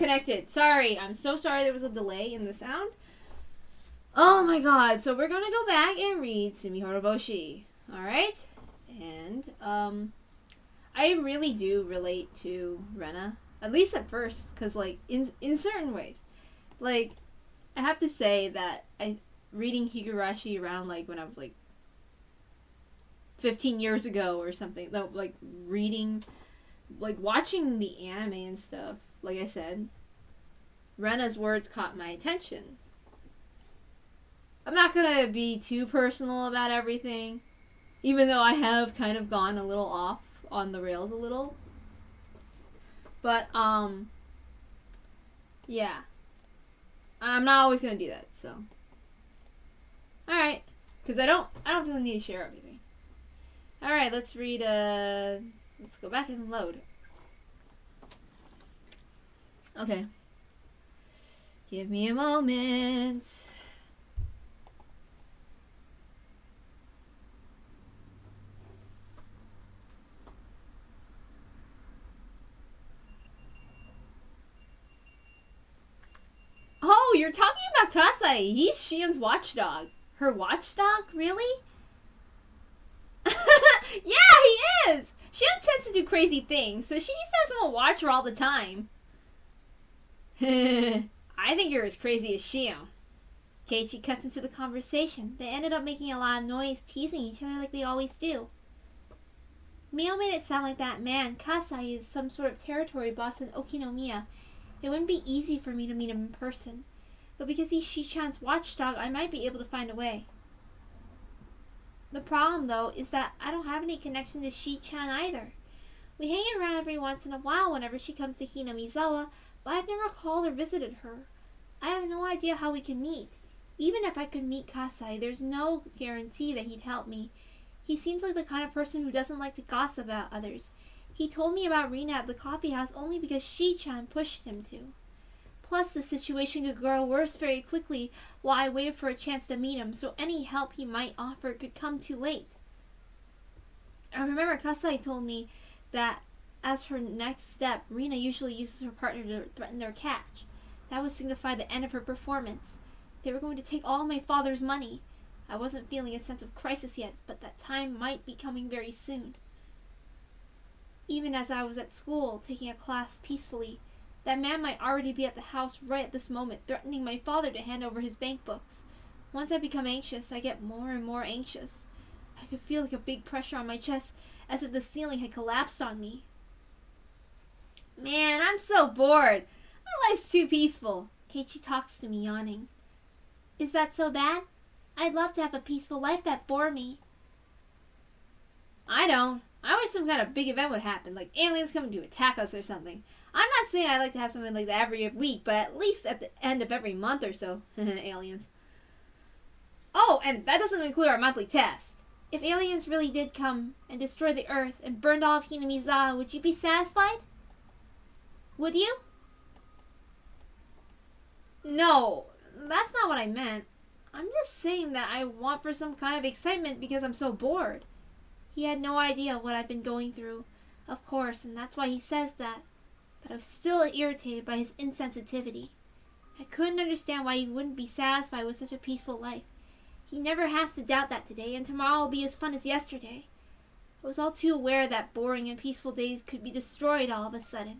disconnected. Sorry. I'm so sorry there was a delay in the sound. Oh my god. So we're gonna go back and read Tsumihoroboshi. Alright? And, I really do relate to Rena. At least at first. Because, like, in certain ways. Like, I have to say that reading Higurashi around, like, when I was, like, 15 years ago or something. No, like, reading, like, watching the anime and stuff. Like I said, Rena's words caught my attention. I'm not gonna be too personal about everything, even though I have kind of gone a little off on the rails a little. But, yeah. I'm not always gonna do that, so. Alright. Because I don't really need to share everything. Alright, let's read, let's go back and load. Okay. Give me a moment. Oh, you're talking about Kasai. He's Shion's watchdog. Her watchdog? Really? Yeah, he is! Shion tends to do crazy things, so she needs to have someone watch her all the time. I think you're as crazy as Shion. Keiichi cuts into the conversation. They ended up making a lot of noise, teasing each other like they always do. Mio made it sound like that man, Kasai, is some sort of territory boss in Okinomiya. It wouldn't be easy for me to meet him in person. But because he's Shi-chan's watchdog, I might be able to find a way. The problem, though, is that I don't have any connection to Shi-chan either. We hang around every once in a while whenever she comes to Hinamizawa, but I've never called or visited her. I have no idea how we can meet. Even if I could meet Kasai, there's no guarantee that he'd help me. He seems like the kind of person who doesn't like to gossip about others. He told me about Rena at the coffee house only because Shi-chan pushed him to. Plus, the situation could grow worse very quickly while I waited for a chance to meet him, so any help he might offer could come too late. I remember Kasai told me that as her next step, Rena usually uses her partner to threaten their catch. That would signify the end of her performance. They were going to take all my father's money. I wasn't feeling a sense of crisis yet, but that time might be coming very soon. Even as I was at school, taking a class peacefully, that man might already be at the house right at this moment, threatening my father to hand over his bank books. Once I become anxious, I get more and more anxious. I could feel like a big pressure on my chest, as if the ceiling had collapsed on me. Man, I'm so bored. My life's too peaceful. Keiichi talks to me, yawning. Is that so bad? I'd love to have a peaceful life that bore me. I don't. I wish some kind of big event would happen, like aliens coming to attack us or something. I'm not saying I'd like to have something like that every week, but at least at the end of every month or so. Aliens. Oh, and that doesn't include our monthly test. If aliens really did come and destroy the Earth and burned all of Hinamizawa, would you be satisfied? Would you? No, that's not what I meant. I'm just saying that I want for some kind of excitement because I'm so bored. He had no idea what I've been going through, of course, and that's why he says that. But I was still irritated by his insensitivity. I couldn't understand why he wouldn't be satisfied with such a peaceful life. He never has to doubt that today, and tomorrow will be as fun as yesterday. I was all too aware that boring and peaceful days could be destroyed all of a sudden.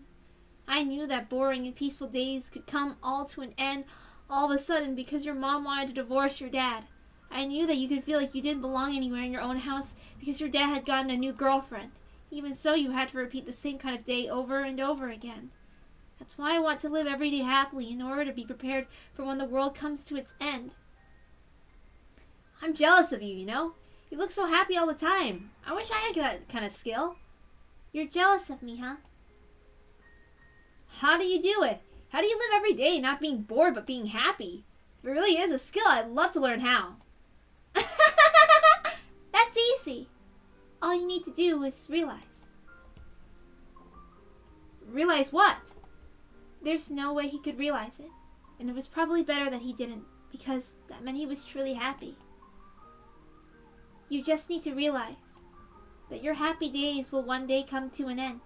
I knew that boring and peaceful days could come all to an end all of a sudden because your mom wanted to divorce your dad. I knew that you could feel like you didn't belong anywhere in your own house because your dad had gotten a new girlfriend. Even so, you had to repeat the same kind of day over and over again. That's why I want to live every day happily in order to be prepared for when the world comes to its end. I'm jealous of you, you know? You look so happy all the time. I wish I had that kind of skill. You're jealous of me, huh? How do you do it? How do you live every day not being bored but being happy? If it really is a skill, I'd love to learn how. That's easy. All you need to do is realize. Realize what? There's no way he could realize it. And it was probably better that he didn't, because that meant he was truly happy. You just need to realize that your happy days will one day come to an end.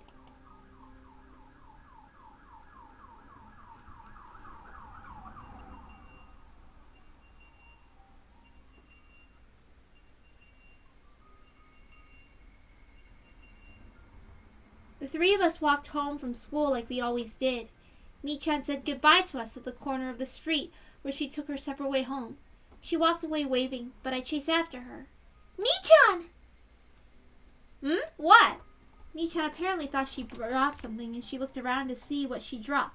3 of us walked home from school like we always did. Mi-chan said goodbye to us at the corner of the street where she took her separate way home. She walked away waving, but I chased after her. Mi-chan! What? Mi-chan apparently thought she dropped something and she looked around to see what she dropped.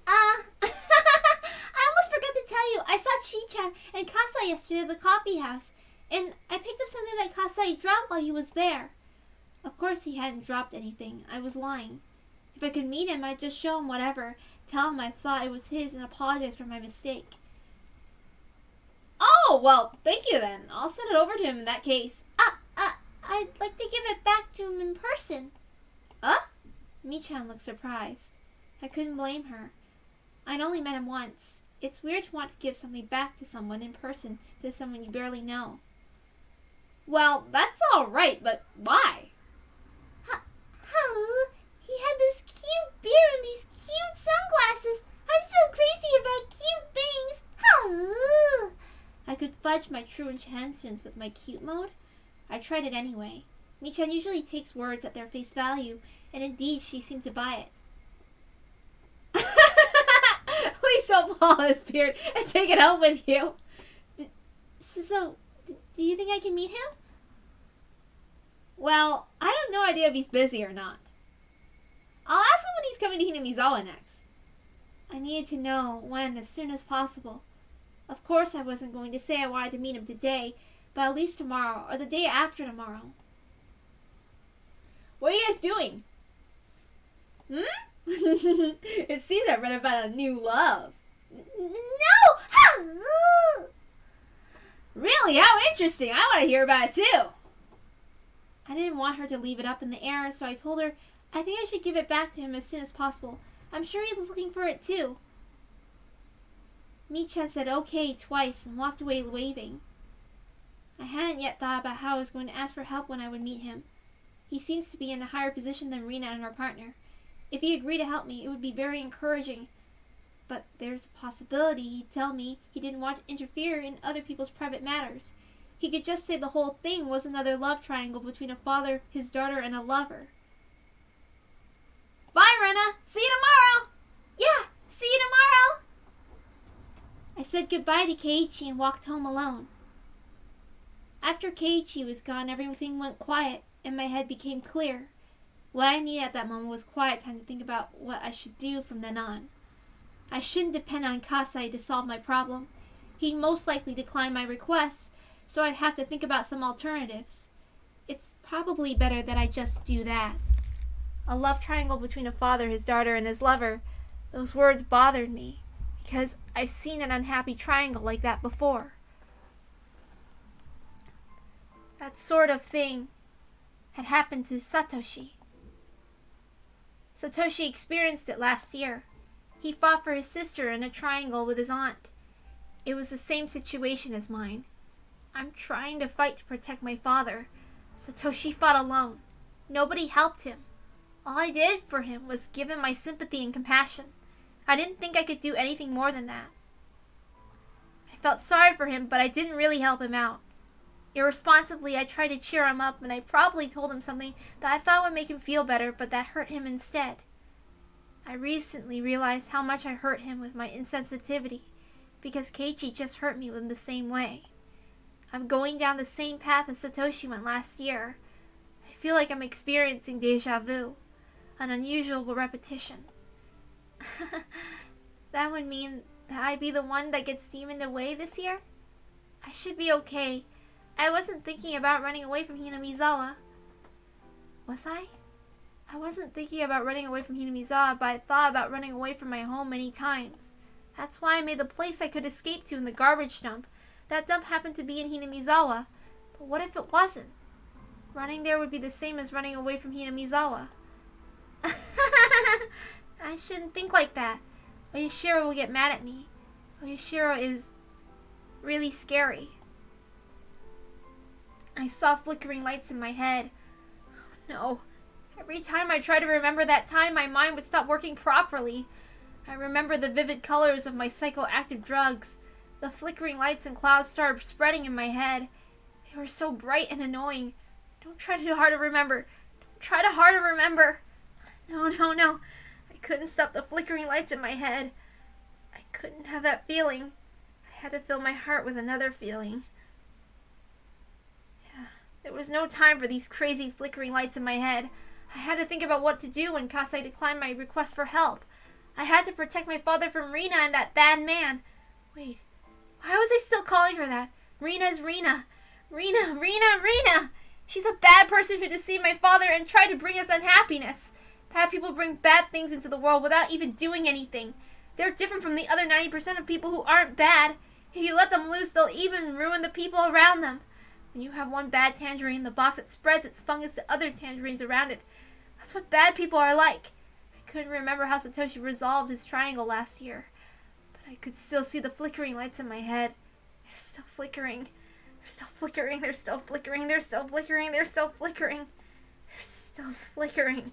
I almost forgot to tell you. I saw Chi-chan and Kasai yesterday at the coffee house, and I picked up something that Kasai dropped while he was there. Of course he hadn't dropped anything. I was lying. If I could meet him, I'd just show him whatever, tell him I thought it was his, and apologize for my mistake. Oh, well, thank you then. I'll send it over to him in that case. I'd like to give it back to him in person. Mi-chan looked surprised. I couldn't blame her. I'd only met him once. It's weird to want to give something back to someone in person, to someone you barely know. Well, that's all right, but why? He had this cute beard and these cute sunglasses. I'm so crazy about cute things. I could fudge my true intentions with my cute mode. I tried it anyway. Mi-chan usually takes words at their face value, and indeed she seemed to buy it. Please don't pull his beard and take it home with you. So, do you think I can meet him? Well, I have no idea if he's busy or not. I'll ask him when he's coming to Hinamizawa next. I needed to know when as soon as possible. Of course I wasn't going to say I wanted to meet him today, but at least tomorrow, or the day after tomorrow. What are you guys doing? It seems I've read about a new love. No! Really? How interesting. I want to hear about it too. I didn't want her to leave it up in the air, so I told her I think I should give it back to him as soon as possible. I'm sure he's looking for it too. Mi-chan said okay twice and walked away waving. I hadn't yet thought about how I was going to ask for help when I would meet him. He seems to be in a higher position than Rena and her partner. If he agreed to help me, it would be very encouraging. But there's a possibility he'd tell me he didn't want to interfere in other people's private matters. He could just say the whole thing was another love triangle between a father, his daughter, and a lover. Bye, Rena! See you tomorrow! Yeah, see you tomorrow! I said goodbye to Keiichi and walked home alone. After Keiichi was gone, everything went quiet, and my head became clear. What I needed at that moment was quiet time to think about what I should do from then on. I shouldn't depend on Kasai to solve my problem. He'd most likely decline my requests, so I'd have to think about some alternatives. It's probably better that I just do that. A love triangle between a father, his daughter, and his lover. Those words bothered me, because I've seen an unhappy triangle like that before. That sort of thing had happened to Satoshi. Satoshi experienced it last year. He fought for his sister in a triangle with his aunt. It was the same situation as mine. I'm trying to fight to protect my father. Satoshi fought alone. Nobody helped him. All I did for him was give him my sympathy and compassion. I didn't think I could do anything more than that. I felt sorry for him, but I didn't really help him out. Irresponsibly, I tried to cheer him up, and I probably told him something that I thought would make him feel better, but that hurt him instead. I recently realized how much I hurt him with my insensitivity, because Keiichi just hurt me in the same way. I'm going down the same path as Satoshi went last year. I feel like I'm experiencing deja vu, an unusual repetition. That would mean that I'd be the one that gets demoned away this year? I should be okay. I wasn't thinking about running away from Hinamizawa. Was I? I wasn't thinking about running away from Hinamizawa, but I thought about running away from my home many times. That's why I made the place I could escape to in the garbage dump. That dump happened to be in Hinamizawa. But what if it wasn't? Running there would be the same as running away from Hinamizawa. I shouldn't think like that. Oyashiro will get mad at me. Oyashiro is really scary. I saw flickering lights in my head. Oh, no. Every time I try to remember that time, my mind would stop working properly. I remember the vivid colors of my psychoactive drugs. The flickering lights and clouds started spreading in my head. They were so bright and annoying. Don't try too hard to remember. Don't try too hard to remember. No. I couldn't stop the flickering lights in my head. I couldn't have that feeling. I had to fill my heart with another feeling. Yeah, there was no time for these crazy flickering lights in my head. I had to think about what to do when Kasai declined my request for help. I had to protect my father from Rena and that bad man. Wait, why was I still calling her that? Rena's Rena. Rena! She's a bad person who deceived my father and tried to bring us unhappiness. Bad people bring bad things into the world without even doing anything. They're different from the other 90% of people who aren't bad. If you let them loose, they'll even ruin the people around them. When you have one bad tangerine in the box, it spreads its fungus to other tangerines around it. That's what bad people are like. I couldn't remember how Satoshi resolved his triangle last year, but I could still see the flickering lights in my head. They're still flickering. They're still flickering. They're still flickering. They're still flickering. They're still flickering. They're still flickering.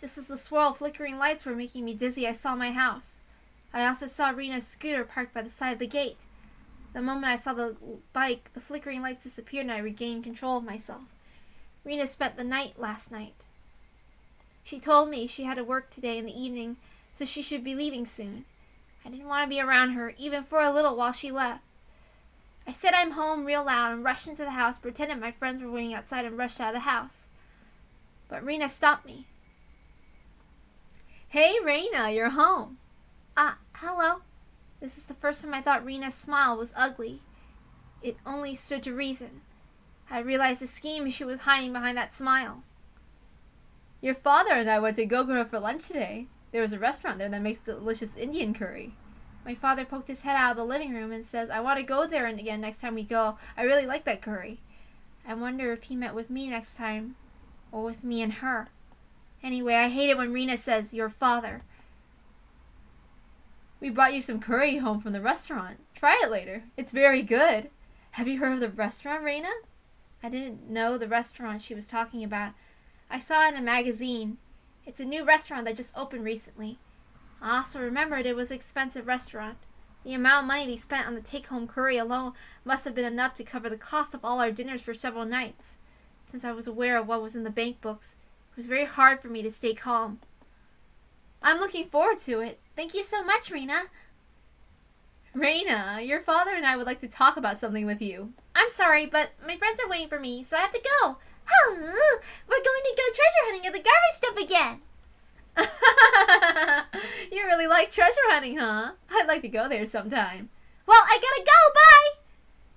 Just as the swirl of flickering lights were making me dizzy, I saw my house. I also saw Rena's scooter parked by the side of the gate. The moment I saw the bike, the flickering lights disappeared and I regained control of myself. Rena spent the night last night. She told me she had to work today in the evening, so she should be leaving soon. I didn't want to be around her, even for a little, while she left. I said I'm home real loud and rushed into the house, pretended my friends were waiting outside and rushed out of the house. But Rena stopped me. Hey, Rena, you're home. Hello. This is the first time I thought Rena's smile was ugly. It only stood to reason. I realized the scheme she was hiding behind that smile. Your father and I went to Gogoro for lunch today. There was a restaurant there that makes delicious Indian curry. My father poked his head out of the living room and says, I want to go there again next time we go. I really like that curry. I wonder if he met with me next time, or with me and her. Anyway, I hate it when Rena says, your father. We brought you some curry home from the restaurant. Try it later. It's very good. Have you heard of the restaurant, Rena? I didn't know the restaurant she was talking about. I saw it in a magazine. It's a new restaurant that just opened recently. I also remembered it was an expensive restaurant. The amount of money they spent on the take-home curry alone must have been enough to cover the cost of all our dinners for several nights. Since I was aware of what was in the bank books, it was very hard for me to stay calm. I'm looking forward to it. Thank you so much, Rena. Rena, your father and I would like to talk about something with you. I'm sorry, but my friends are waiting for me, so I have to go. Oh, we're going to go treasure hunting at the garbage dump again. You really like treasure hunting, huh? I'd like to go there sometime. Well, I gotta go. Bye.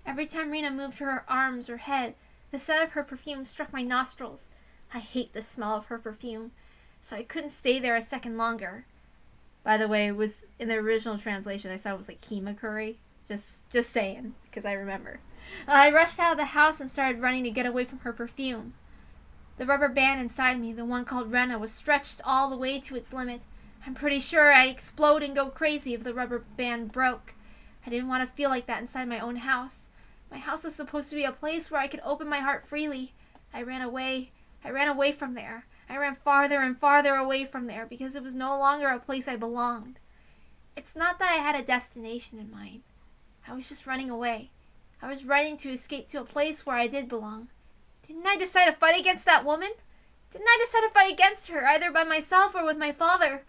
Every time Rena moved her arms or head, the scent of her perfume struck my nostrils. I hate the smell of her perfume, so I couldn't stay there a second longer. By the way, it was in the original translation. I saw it was like keema curry. Just saying, because I remember. I rushed out of the house and started running to get away from her perfume. The rubber band inside me, the one called Rena, was stretched all the way to its limit. I'm pretty sure I'd explode and go crazy if the rubber band broke. I didn't want to feel like that inside my own house. My house was supposed to be a place where I could open my heart freely. I ran away. I ran away from there. I ran farther and farther away from there because it was no longer a place I belonged. It's not that I had a destination in mind. I was just running away. I was running to escape to a place where I did belong. Didn't I decide to fight against that woman? Didn't I decide to fight against her, either by myself or with my father?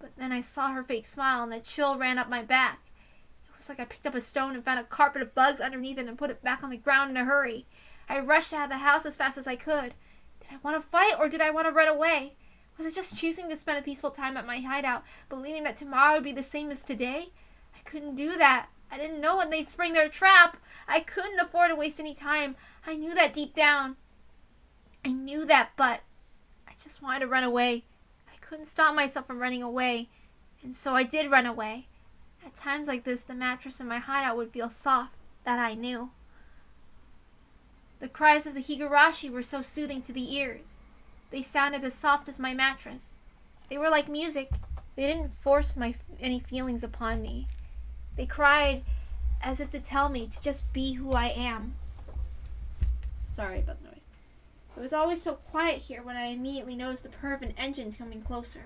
But then I saw her fake smile and a chill ran up my back. It was like I picked up a stone and found a carpet of bugs underneath it and put it back on the ground in a hurry. I rushed out of the house as fast as I could. Did I want to fight or did I want to run away? Was I just choosing to spend a peaceful time at my hideout, believing that tomorrow would be the same as today? I couldn't do that. I didn't know when they'd spring their trap. I couldn't afford to waste any time. I knew that deep down. I knew that, but I just wanted to run away. I couldn't stop myself from running away, and so I did run away. At times like this, the mattress in my hideout would feel soft. That I knew. The cries of the Higurashi were so soothing to the ears. They sounded as soft as my mattress. They were like music. They didn't force any feelings upon me. They cried as if to tell me to just be who I am. Sorry about the noise. It was always so quiet here when I immediately noticed the purr of an engine coming closer.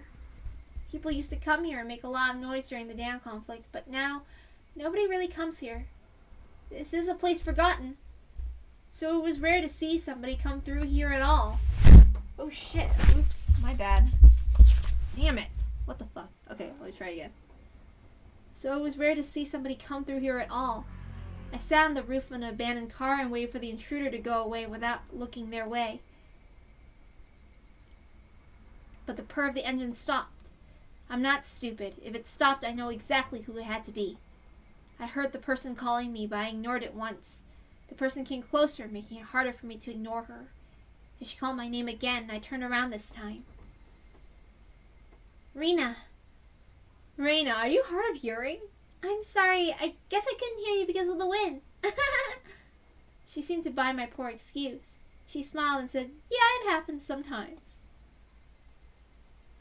People used to come here and make a lot of noise during the dam conflict, but now nobody really comes here. This is a place forgotten. so it was rare to see somebody come through here at all. Oh shit, oops, my bad. Damn it. What the fuck? Okay, let me try again. So it was rare to see somebody come through here at all. I sat on the roof of an abandoned car and waited for the intruder to go away without looking their way. But the purr of the engine stopped. I'm not stupid. If it stopped, I know exactly who it had to be. I heard the person calling me, but I ignored it once. The person came closer, making it harder for me to ignore her. And she called my name again, and I turned around this time. Rena. Rena, are you hard of hearing? I'm sorry. I guess I couldn't hear you because of the wind. She seemed to buy my poor excuse. She smiled and said, yeah, it happens sometimes.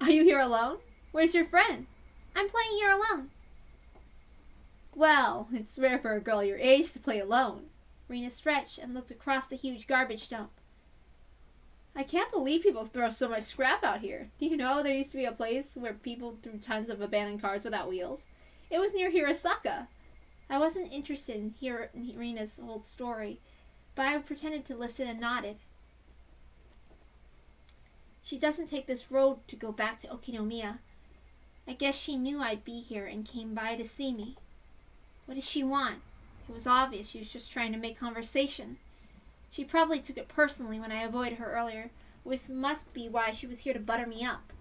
Are you here alone? Where's your friend? I'm playing here alone. Well, it's rare for a girl your age to play alone. Rena stretched and looked across the huge garbage dump. I can't believe people throw so much scrap out here. Do you know there used to be a place where people threw tons of abandoned cars without wheels? It was near Hirosaka. I wasn't interested in Rena's whole story, but I pretended to listen and nodded. She doesn't take this road to go back to Okinomiya. I guess she knew I'd be here and came by to see me. What did she want? It was obvious she was just trying to make conversation. She probably took it personally when I avoided her earlier, which must be why she was here to butter me up.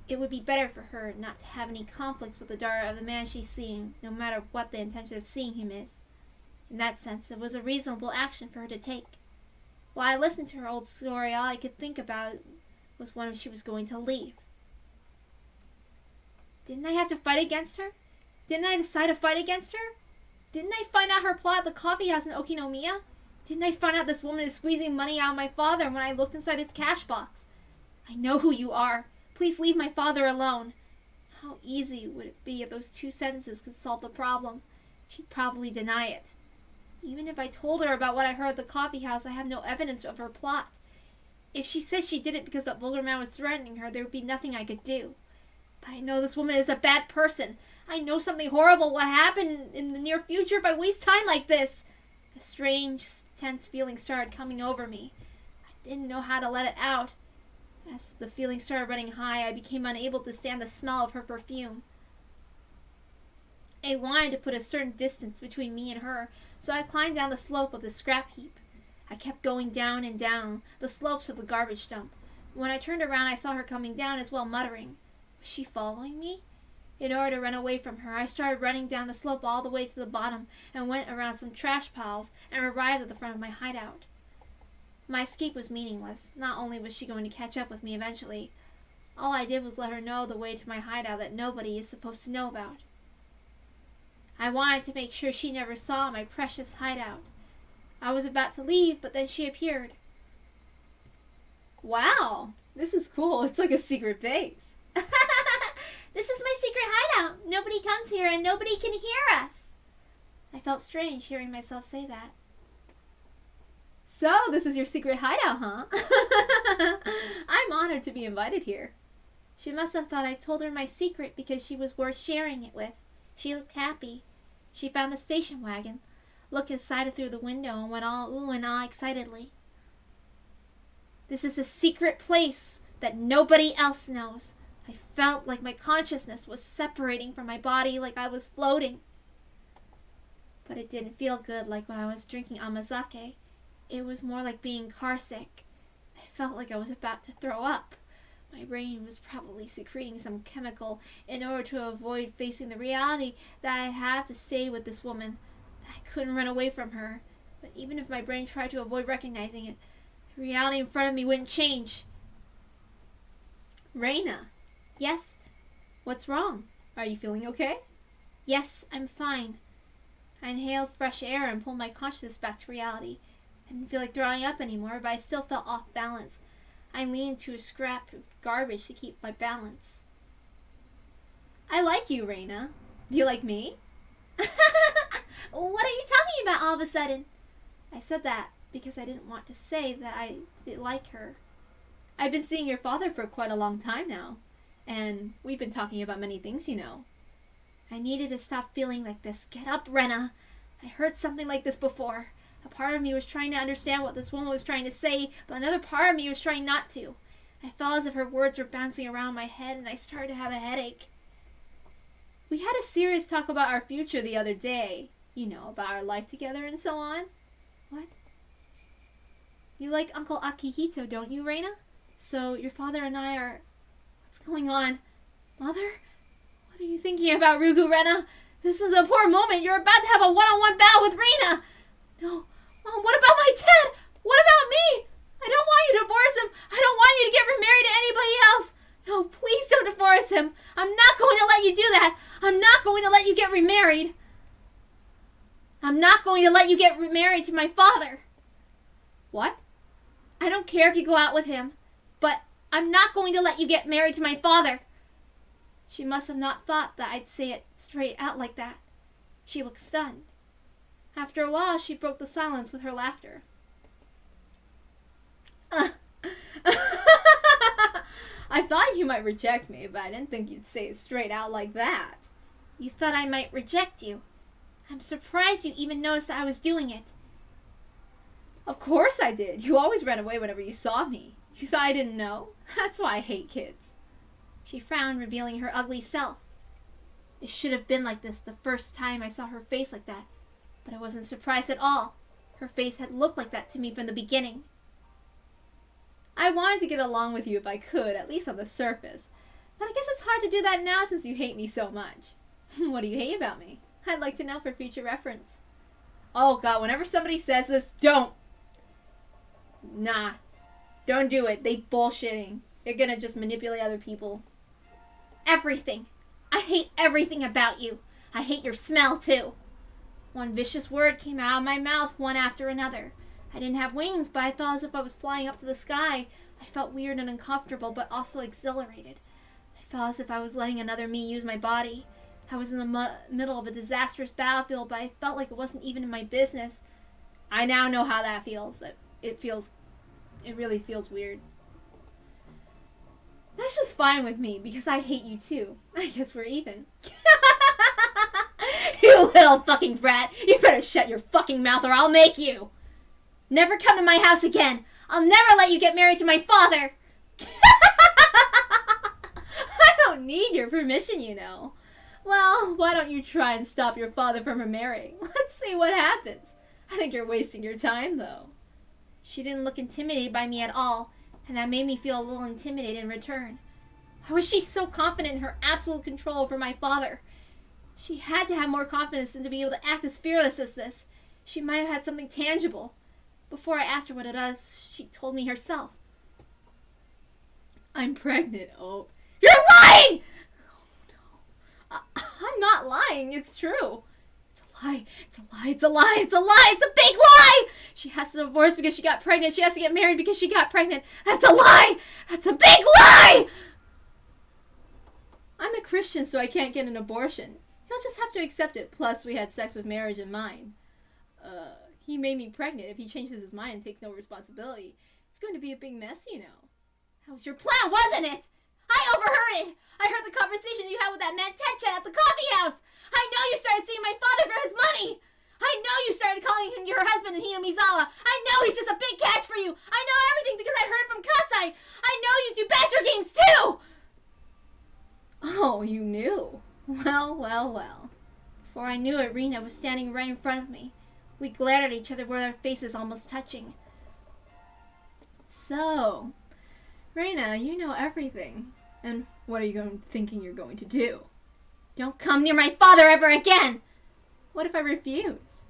It would be better for her not to have any conflicts with the daughter of the man she's seeing, no matter what the intention of seeing him is. In that sense, it was a reasonable action for her to take. While I listened to her old story, all I could think about was when she was going to leave. Didn't I have to fight against her? Didn't I decide to fight against her? Didn't I find out her plot at the coffee house in Okinomiya? Didn't I find out this woman is squeezing money out of my father when I looked inside his cash box? I know who you are. Please leave my father alone. How easy would it be if those 2 sentences could solve the problem? She'd probably deny it. Even if I told her about what I heard at the coffee house, I have no evidence of her plot. If she said she did it because that vulgar man was threatening her, there would be nothing I could do. But I know this woman is a bad person. I know something horrible will happen in the near future if I waste time like this. A strange, tense feeling started coming over me. I didn't know how to let it out. As the feeling started running high, I became unable to stand the smell of her perfume. I wanted to put a certain distance between me and her, so I climbed down the slope of the scrap heap. I kept going down and down the slopes of the garbage dump. When I turned around, I saw her coming down as well, muttering. Was she following me? In order to run away from her, I started running down the slope all the way to the bottom and went around some trash piles and arrived at the front of my hideout. My escape was meaningless. Not only was she going to catch up with me eventually, all I did was let her know the way to my hideout that nobody is supposed to know about. I wanted to make sure she never saw my precious hideout. I was about to leave, but then she appeared. Wow, this is cool. It's like a secret base. This is my secret hideout. Nobody comes here and nobody can hear us. I felt strange hearing myself say that. So, this is your secret hideout, huh? I'm honored to be invited here. She must have thought I told her my secret because she was worth sharing it with. She looked happy. She found the station wagon, looked inside it through the window, and went all ooh and ah excitedly. This is a secret place that nobody else knows. I felt like my consciousness was separating from my body, like I was floating. But it didn't feel good like when I was drinking amazake. It was more like being carsick. I felt like I was about to throw up. My brain was probably secreting some chemical in order to avoid facing the reality that I'd have to stay with this woman. I couldn't run away from her. But even if my brain tried to avoid recognizing it, the reality in front of me wouldn't change. Rena. Yes? What's wrong? Are you feeling okay? Yes, I'm fine. I inhaled fresh air and pulled my consciousness back to reality. I didn't feel like throwing up anymore, but I still felt off balance. I leaned into a scrap of garbage to keep my balance. I like you, Rena. Do you like me? What are you talking about all of a sudden? I said that because I didn't want to say that I did like her. I've been seeing your father for quite a long time now, and we've been talking about many things, you know. I needed to stop feeling like this. Get up, Rena. I heard something like this before. A part of me was trying to understand what this woman was trying to say, but another part of me was trying not to. I felt as if her words were bouncing around my head, and I started to have a headache. We had a serious talk about our future the other day. You know, about our life together and so on. What? You like Uncle Akihito, don't you, Reina? So your father and I are... What's going on? Mother? What are you thinking about, Rugu Rena? This is a poor moment. You're about to have a one-on-one battle with Reina. No. Mom, what about my dad? What about me? I don't want you to divorce him. I don't want you to get remarried to anybody else. No, please don't divorce him. I'm not going to let you do that. I'm not going to let you get remarried. I'm not going to let you get remarried to my father. What? I don't care if you go out with him, but I'm not going to let you get married to my father. She must have not thought that I'd say it straight out like that. She looked stunned. After a while, she broke the silence with her laughter. I thought you might reject me, but I didn't think you'd say it straight out like that. You thought I might reject you? I'm surprised you even noticed that I was doing it. Of course I did. You always ran away whenever you saw me. You thought I didn't know? That's why I hate kids. She frowned, revealing her ugly self. It should have been like this the first time I saw her face like that, but I wasn't surprised at all. Her face had looked like that to me from the beginning. I wanted to get along with you if I could, at least on the surface, but I guess it's hard to do that now since you hate me so much. What do you hate about me? I'd like to know for future reference. Oh God, whenever somebody says this, don't! Nah. Don't do it. They bullshitting. They're gonna just manipulate other people. Everything. I hate everything about you. I hate your smell, too. One vicious word came out of my mouth, one after another. I didn't have wings, but I felt as if I was flying up to the sky. I felt weird and uncomfortable, but also exhilarated. I felt as if I was letting another me use my body. I was in the middle of a disastrous battlefield, but I felt like it wasn't even in my business. I now know how that feels. It really feels weird. That's just fine with me, because I hate you too. I guess we're even. You little fucking brat! You better shut your fucking mouth or I'll make you! Never come to my house again! I'll never let you get married to my father! I don't need your permission, you know. Well, why don't you try and stop your father from remarrying? Let's see what happens. I think you're wasting your time, though. She didn't look intimidated by me at all, and that made me feel a little intimidated in return. How was she so confident in her absolute control over my father? She had to have more confidence than to be able to act as fearless as this. She might have had something tangible. Before I asked her what it was, she told me herself. I'm pregnant. Oh. You're lying! Oh, no. I'm not lying. It's true. It's a lie. It's a lie. It's a lie. It's a lie. It's a big lie! She has to divorce because she got pregnant. She has to get married because she got pregnant. That's a lie! That's a big lie! I'm a Christian, so I can't get an abortion. He'll just have to accept it. Plus, we had sex with marriage in mind. He made me pregnant. If he changes his mind and takes no responsibility, it's going to be a big mess, you know. That was your plan, wasn't it? I overheard it. I heard the conversation you had with that man Ted-chan at the coffee house. I know you started seeing my father for his money. I know you started calling him your husband in Hinamizawa. I know he's just a big catch for you. I know everything because I heard it from Kasai. I know you do badger games too. Oh, you knew. Well, well, well. Before I knew it, Rena was standing right in front of me. We glared at each other with our faces almost touching. So, Rena, you know everything. And what are you thinking you're going to do? Don't come near my father ever again! What if I refuse?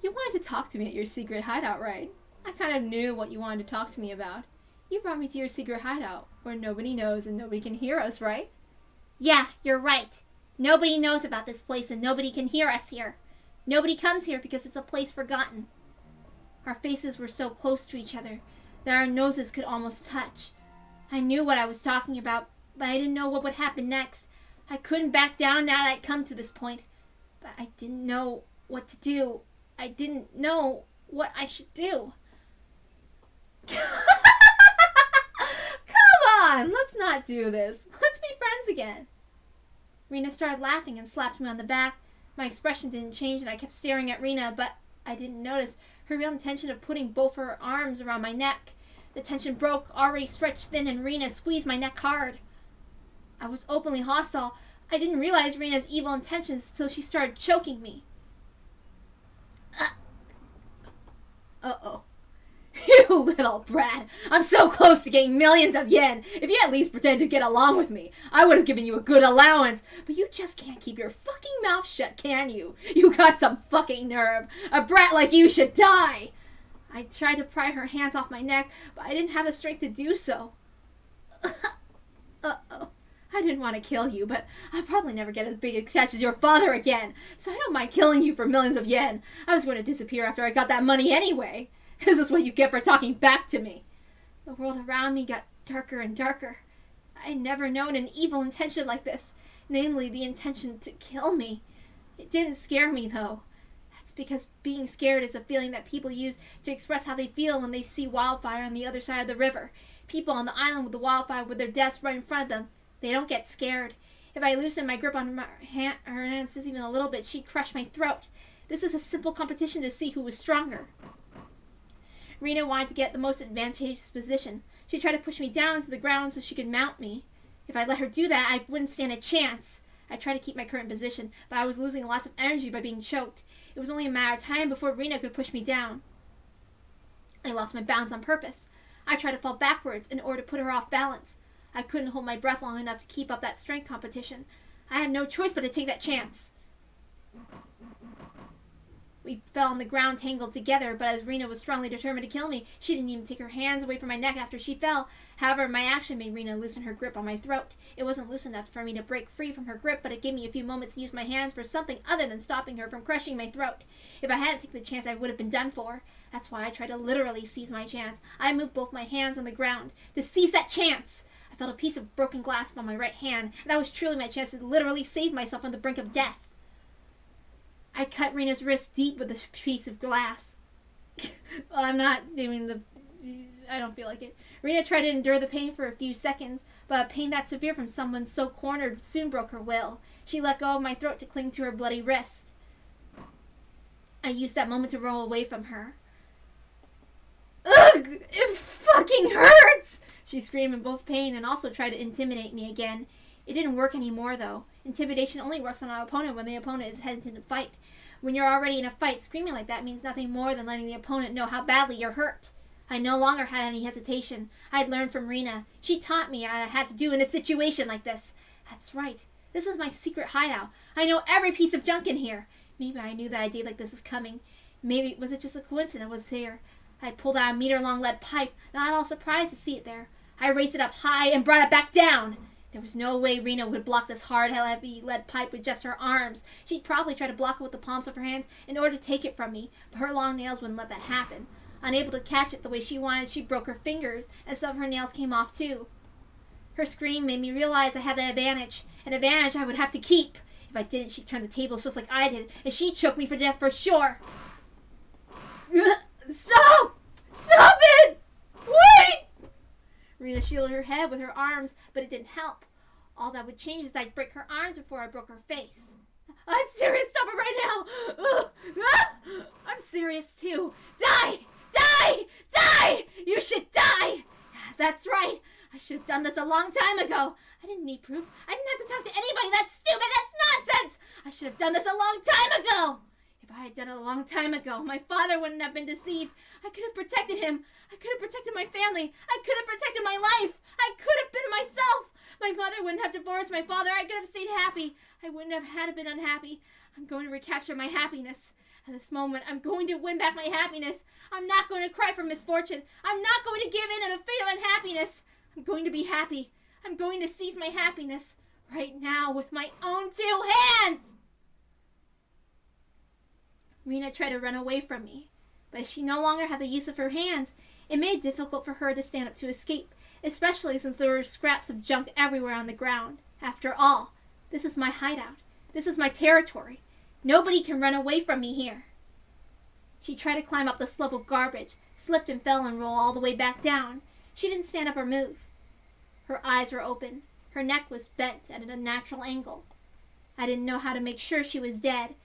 You wanted to talk to me at your secret hideout, right? I kind of knew what you wanted to talk to me about. You brought me to your secret hideout, where nobody knows and nobody can hear us, right? Yeah, you're right. Nobody knows about this place and nobody can hear us here. Nobody comes here because it's a place forgotten. Our faces were so close to each other that our noses could almost touch. I knew what I was talking about, but I didn't know what would happen next. I couldn't back down now that I'd come to this point. But I didn't know what to do. I didn't know what I should do. Come on, let's not do this. Let's be friends again. Rena started laughing and slapped me on the back. My expression didn't change and I kept staring at Rena, but I didn't notice her real intention of putting both her arms around my neck. The tension broke, already stretched thin, and Rena squeezed my neck hard. I was openly hostile. I didn't realize Rena's evil intentions until she started choking me. Uh-oh. You little brat. I'm so close to getting millions of yen. If you at least pretend to get along with me, I would have given you a good allowance. But you just can't keep your fucking mouth shut, can you? You got some fucking nerve. A brat like you should die. I tried to pry her hands off my neck, but I didn't have the strength to do so. Uh-oh. I didn't want to kill you, but I'll probably never get as big attached as your father again, so I don't mind killing you for millions of yen. I was going to disappear after I got that money anyway. This is what you get for talking back to me. The world around me got darker and darker. I had never known an evil intention like this, namely the intention to kill me. It didn't scare me, though. That's because being scared is a feeling that people use to express how they feel when they see wildfire on the other side of the river. People on the island with the wildfire with their deaths right in front of them, they don't get scared. If I loosened my grip on her hands just even a little bit, she'd crush my throat. This is a simple competition to see who was stronger. Rena wanted to get the most advantageous position. She tried to push me down to the ground so she could mount me. If I let her do that, I wouldn't stand a chance. I tried to keep my current position, but I was losing lots of energy by being choked. It was only a matter of time before Rena could push me down. I lost my balance on purpose. I tried to fall backwards in order to put her off balance. I couldn't hold my breath long enough to keep up that strength competition. I had no choice but to take that chance. We fell on the ground tangled together, but as Rena was strongly determined to kill me, she didn't even take her hands away from my neck after she fell. However, my action made Rena loosen her grip on my throat. It wasn't loose enough for me to break free from her grip, but it gave me a few moments to use my hands for something other than stopping her from crushing my throat. If I hadn't taken the chance, I would have been done for. That's why I tried to literally seize my chance. I moved both my hands on the ground to seize that chance. I felt a piece of broken glass on my right hand, and that was truly my chance to literally save myself on the brink of death. I cut Rena's wrist deep with a piece of glass. Well, I'm not doing the... I don't feel like it. Rena tried to endure the pain for a few seconds, but a pain that severe from someone so cornered soon broke her will. She let go of my throat to cling to her bloody wrist. I used that moment to roll away from her. Ugh! It fucking hurts! She screamed in both pain and also tried to intimidate me again. It didn't work anymore, though. Intimidation only works on our opponent when the opponent is hesitant to fight. When you're already in a fight, screaming like that means nothing more than letting the opponent know how badly you're hurt. I no longer had any hesitation. I had learned from Rena. She taught me what I had to do in a situation like this. That's right. This is my secret hideout. I know every piece of junk in here. Maybe I knew that a day like this was coming. Maybe was it just a coincidence it was here. I had pulled out a meter-long lead pipe, not at all surprised to see it there. I raised it up high and brought it back down. There was no way Rena would block this hard, heavy lead pipe with just her arms. She'd probably try to block it with the palms of her hands in order to take it from me, but her long nails wouldn't let that happen. Unable to catch it the way she wanted, she broke her fingers, and some of her nails came off too. Her scream made me realize I had the advantage, an advantage I would have to keep. If I didn't, she'd turn the tables just like I did, and she'd choke me for death for sure. Stop! Stop it! Wait! Rena shielded her head with her arms, but it didn't help. All that would change is I'd break her arms before I broke her face. I'm serious, stop it right now! I'm serious too. Die! Die! Die! You should die! That's right. I should have done this a long time ago. I didn't need proof. I didn't have to talk to anybody. That's stupid. That's nonsense. I should have done this a long time ago. If I had done it a long time ago, my father wouldn't have been deceived. I could have protected him. I could have protected my family. I could have protected my life. I could have been myself. My mother wouldn't have divorced my father. I could have stayed happy. I wouldn't have had to been unhappy. I'm going to recapture my happiness. At this moment, I'm going to win back my happiness. I'm not going to cry for misfortune. I'm not going to give in to the fate of unhappiness. I'm going to be happy. I'm going to seize my happiness right now with my own two hands. Rena tried to run away from me, but as she no longer had the use of her hands, it made it difficult for her to stand up to escape, especially since there were scraps of junk everywhere on the ground. After all, this is my hideout. This is my territory. Nobody can run away from me here. She tried to climb up the slope of garbage, slipped and fell and rolled all the way back down. She didn't stand up or move. Her eyes were open. Her neck was bent at an unnatural angle. I didn't know how to make sure she was dead.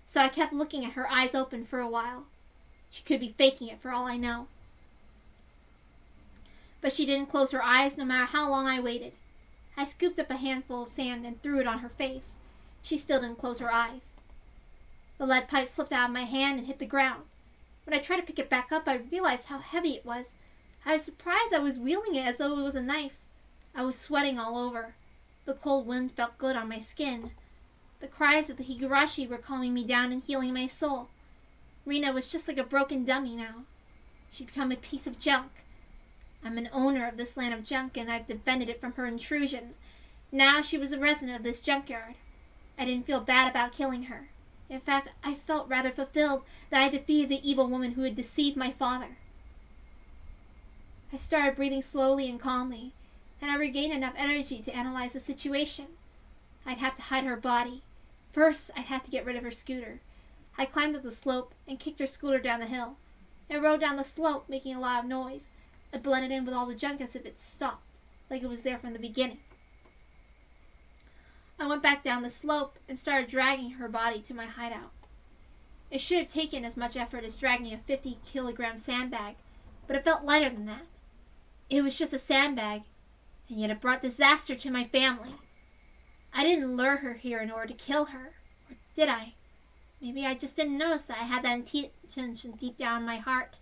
so I kept looking at her eyes open for a while. She could be faking it for all I know. But she didn't close her eyes no matter how long I waited. I scooped up a handful of sand and threw it on her face. She still didn't close her eyes. The lead pipe slipped out of my hand and hit the ground. When I tried to pick it back up, I realized how heavy it was. I was surprised I was wielding it as though it was a knife. I was sweating all over. The cold wind felt good on my skin. The cries of the Higurashi were calming me down and healing my soul. Rena was just like a broken dummy now. She'd become a piece of junk. I'm an owner of this land of junk, and I've defended it from her intrusion. Now she was a resident of this junkyard. I didn't feel bad about killing her. In fact, I felt rather fulfilled that I defeated the evil woman who had deceived my father. I started breathing slowly and calmly, and I regained enough energy to analyze the situation. I'd have to hide her body. First, I'd have to get rid of her scooter. I climbed up the slope and kicked her scooter down the hill. It rode down the slope, making a lot of noise. It blended in with all the junk as if it stopped, like it was there from the beginning. I went back down the slope and started dragging her body to my hideout. It should have taken as much effort as dragging a 50-kilogram sandbag, but it felt lighter than that. It was just a sandbag, and yet it brought disaster to my family. I didn't lure her here in order to kill her, or did I? Maybe I just didn't notice that I had that intention deep down in my heart.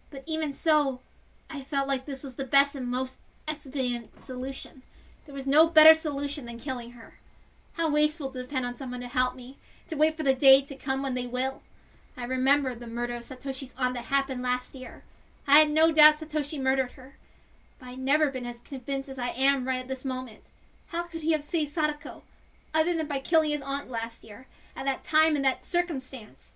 But even so, I felt like this was the best and most expedient solution. There was no better solution than killing her. How wasteful to depend on someone to help me, to wait for the day to come when they will. I remembered the murder of Satoshi's aunt that happened last year. I had no doubt Satoshi murdered her, but I'd never been as convinced as I am right at this moment. How could he have saved Sadako, other than by killing his aunt last year, at that time and that circumstance?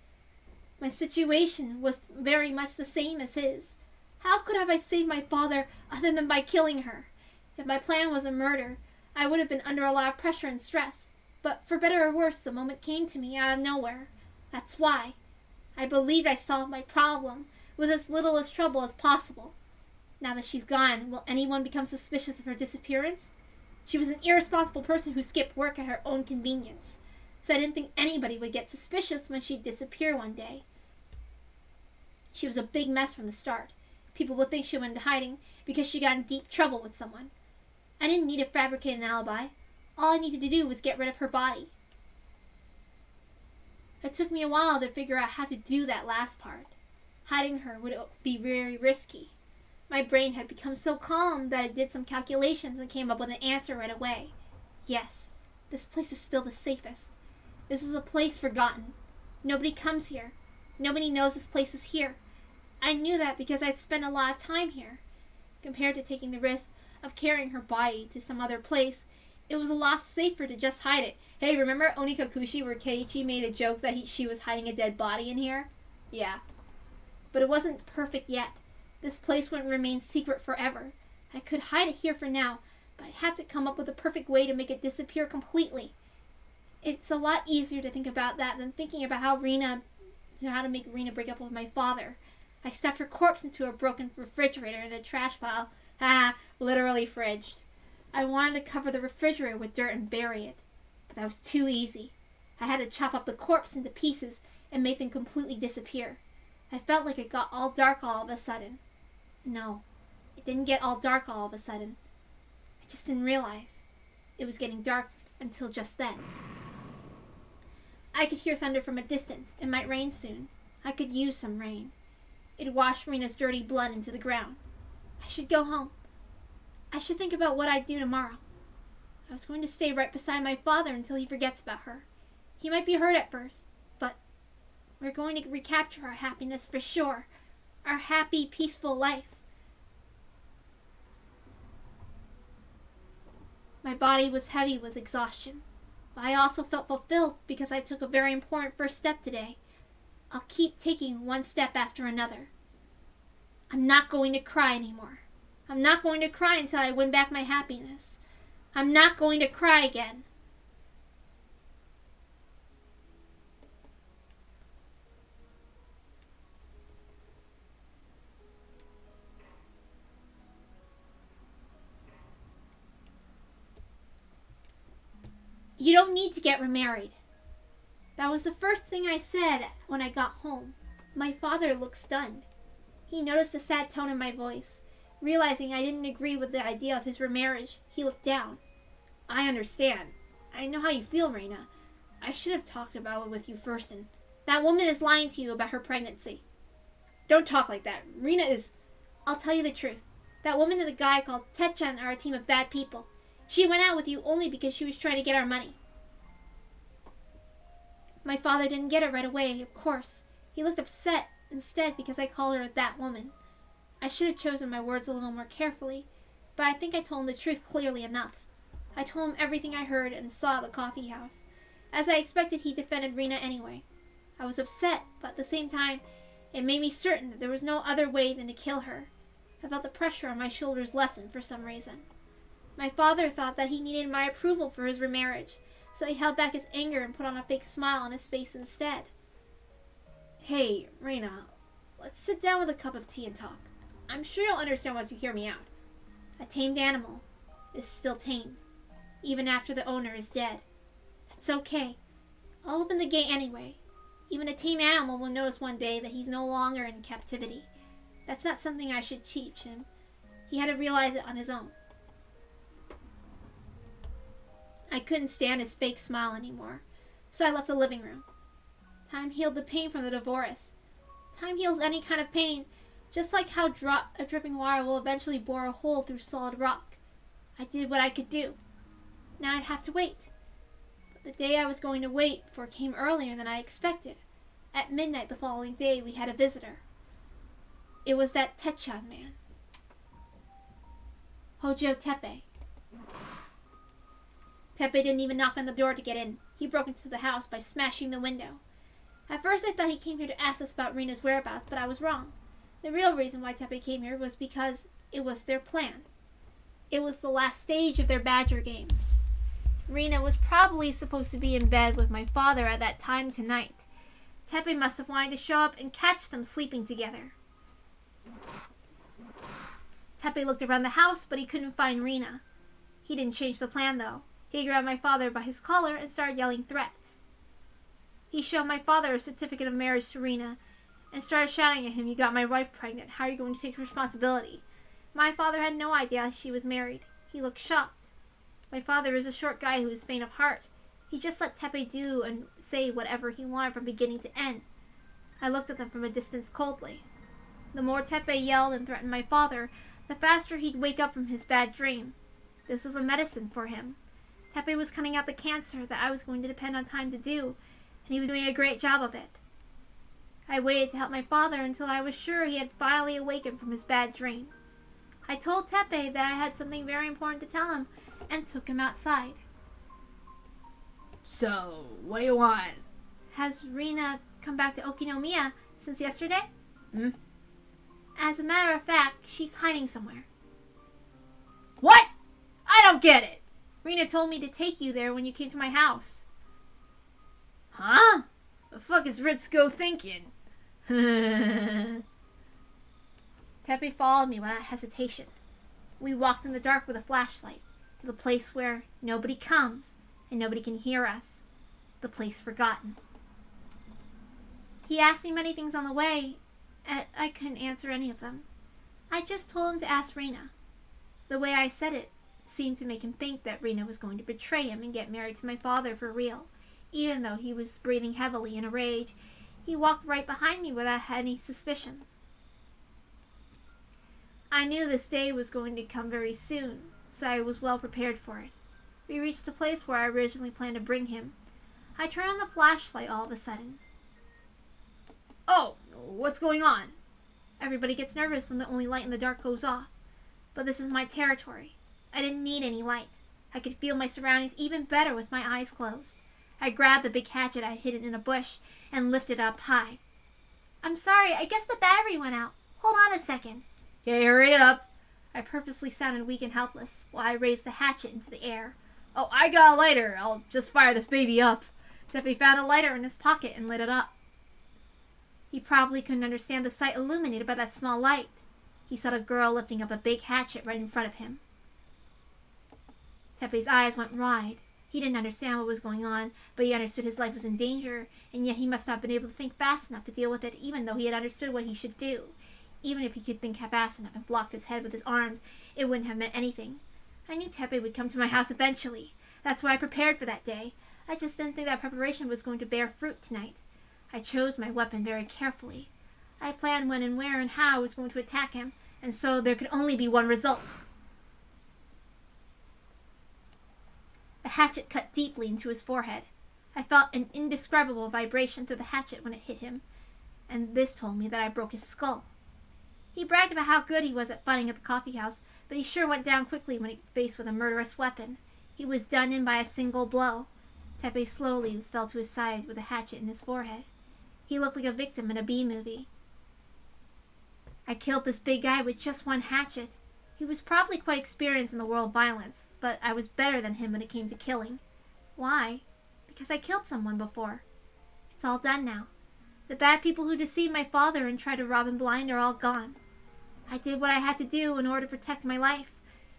My situation was very much the same as his. How could I have saved my father other than by killing her? If my plan was a murder, I would have been under a lot of pressure and stress. But for better or worse, the moment came to me out of nowhere. That's why. I believed I solved my problem with as little as trouble as possible. Now that she's gone, will anyone become suspicious of her disappearance? She was an irresponsible person who skipped work at her own convenience, so I didn't think anybody would get suspicious when she'd disappear one day. She was a big mess from the start. People would think she went into hiding because she got in deep trouble with someone. I didn't need to fabricate an alibi. All I needed to do was get rid of her body. It took me a while to figure out how to do that last part. Hiding her would be very risky. My brain had become so calm that I did some calculations and came up with an answer right away. Yes, this place is still the safest. This is a place forgotten. Nobody comes here. Nobody knows this place is here. I knew that because I'd spent a lot of time here. Compared to taking the risk of carrying her body to some other place, it was a lot safer to just hide it. Hey, remember Onikakushi where Keiichi made a joke that she was hiding a dead body in here? Yeah. But it wasn't perfect yet. This place wouldn't remain secret forever. I could hide it here for now, but I'd have to come up with a perfect way to make it disappear completely. It's a lot easier to think about that than thinking about how to make Rena break up with my father. I stuffed her corpse into a broken refrigerator in a trash pile. Literally fridged. I wanted to cover the refrigerator with dirt and bury it, but that was too easy. I had to chop up the corpse into pieces and make them completely disappear. I felt like it got all dark all of a sudden. No, it didn't get all dark all of a sudden. I just didn't realize. It was getting dark until just then. I could hear thunder from a distance. It might rain soon. I could use some rain. It'd wash Rena's dirty blood into the ground. I should go home. I should think about what I'd do tomorrow. I was going to stay right beside my father until he forgets about her. He might be hurt at first, but we're going to recapture our happiness for sure. Our happy, peaceful life. My body was heavy with exhaustion, but I also felt fulfilled because I took a very important first step today. I'll keep taking one step after another. I'm not going to cry anymore. I'm not going to cry until I win back my happiness. I'm not going to cry again. You don't need to get remarried. That was the first thing I said when I got home. My father looked stunned. He noticed the sad tone in my voice. Realizing I didn't agree with the idea of his remarriage, he looked down. I understand. I know how you feel, Reina. I should have talked about it with you first, and that woman is lying to you about her pregnancy. Don't talk like that. Rena is... I'll tell you the truth. That woman and the guy called Techan are a team of bad people. She went out with you only because she was trying to get our money. My father didn't get it right away, of course. He looked upset instead because I called her that woman. I should have chosen my words a little more carefully, but I think I told him the truth clearly enough. I told him everything I heard and saw at the coffee house. As I expected, he defended Rena anyway. I was upset, but at the same time, it made me certain that there was no other way than to kill her. I felt the pressure on my shoulders lessen for some reason. My father thought that he needed my approval for his remarriage, so he held back his anger and put on a fake smile on his face instead. Hey, Rena, let's sit down with a cup of tea and talk. I'm sure you'll understand once you hear me out. A tamed animal is still tamed, even after the owner is dead. It's okay. I'll open the gate anyway. Even a tame animal will notice one day that he's no longer in captivity. That's not something I should teach him. He had to realize it on his own. I couldn't stand his fake smile anymore, so I left the living room. Time healed the pain from the divorce. Time heals any kind of pain, just like how a dripping water will eventually bore a hole through solid rock. I did what I could do. Now I'd have to wait. But the day I was going to wait for came earlier than I expected. At midnight the following day, we had a visitor. It was that Techan man. Hojo Teppei. Teppei didn't even knock on the door to get in. He broke into the house by smashing the window. At first I thought he came here to ask us about Rena's whereabouts, but I was wrong. The real reason why Teppei came here was because it was their plan. It was the last stage of their badger game. Rena was probably supposed to be in bed with my father at that time tonight. Teppei must have wanted to show up and catch them sleeping together. Teppei looked around the house, but he couldn't find Rena. He didn't change the plan, though. He grabbed my father by his collar and started yelling threats. He showed my father a certificate of marriage to Rena and started shouting at him, "You got my wife pregnant. How are you going to take responsibility?" My father had no idea she was married. He looked shocked. My father is a short guy who is faint of heart. He just let Teppei do and say whatever he wanted from beginning to end. I looked at them from a distance coldly. The more Teppei yelled and threatened my father, the faster he'd wake up from his bad dream. This was a medicine for him. Teppei was cutting out the cancer that I was going to depend on time to do, and he was doing a great job of it. I waited to help my father until I was sure he had finally awakened from his bad dream. I told Teppei that I had something very important to tell him, and took him outside. So, what do you want? Has Rena come back to Okinomiya since yesterday? Hmm? As a matter of fact, she's hiding somewhere. What? I don't get it. Rena told me to take you there when you came to my house. Huh? The fuck is Ritsuko thinking? Teppei followed me without hesitation. We walked in the dark with a flashlight to the place where nobody comes and nobody can hear us. The place forgotten. He asked me many things on the way, and I couldn't answer any of them. I just told him to ask Rena. The way I said it seemed to make him think that Rena was going to betray him and get married to my father for real. Even though he was breathing heavily in a rage, he walked right behind me without any suspicions. I knew this day was going to come very soon, so I was well prepared for it. We reached the place where I originally planned to bring him. I turned on the flashlight all of a sudden. Oh, what's going on? Everybody gets nervous when the only light in the dark goes off. But this is my territory. I didn't need any light. I could feel my surroundings even better with my eyes closed. I grabbed the big hatchet I had hidden in a bush and lifted it up high. I'm sorry, I guess the battery went out. Hold on a second. Okay, hurry it up. I purposely sounded weak and helpless while I raised the hatchet into the air. Oh, I got a lighter. I'll just fire this baby up. Teppei found a lighter in his pocket and lit it up. He probably couldn't understand the sight illuminated by that small light. He saw a girl lifting up a big hatchet right in front of him. Teppei's eyes went wide. He didn't understand what was going on, but he understood his life was in danger, and yet he must not have been able to think fast enough to deal with it, even though he had understood what he should do. Even if he could think fast enough and blocked his head with his arms, it wouldn't have meant anything. I knew Teppei would come to my house eventually. That's why I prepared for that day. I just didn't think that preparation was going to bear fruit tonight. I chose my weapon very carefully. I planned when and where and how I was going to attack him, and so there could only be one result. The hatchet cut deeply into his forehead. I felt an indescribable vibration through the hatchet when it hit him, and this told me that I broke his skull. He bragged about how good he was at fighting at the coffee house, but he sure went down quickly when faced with a murderous weapon. He was done in by a single blow. Teppei slowly fell to his side with a hatchet in his forehead. He looked like a victim in a B-movie. I killed this big guy with just one hatchet. He was probably quite experienced in the world of violence, but I was better than him when it came to killing. Why? Because I killed someone before. It's all done now. The bad people who deceived my father and tried to rob him blind are all gone. I did what I had to do in order to protect my life.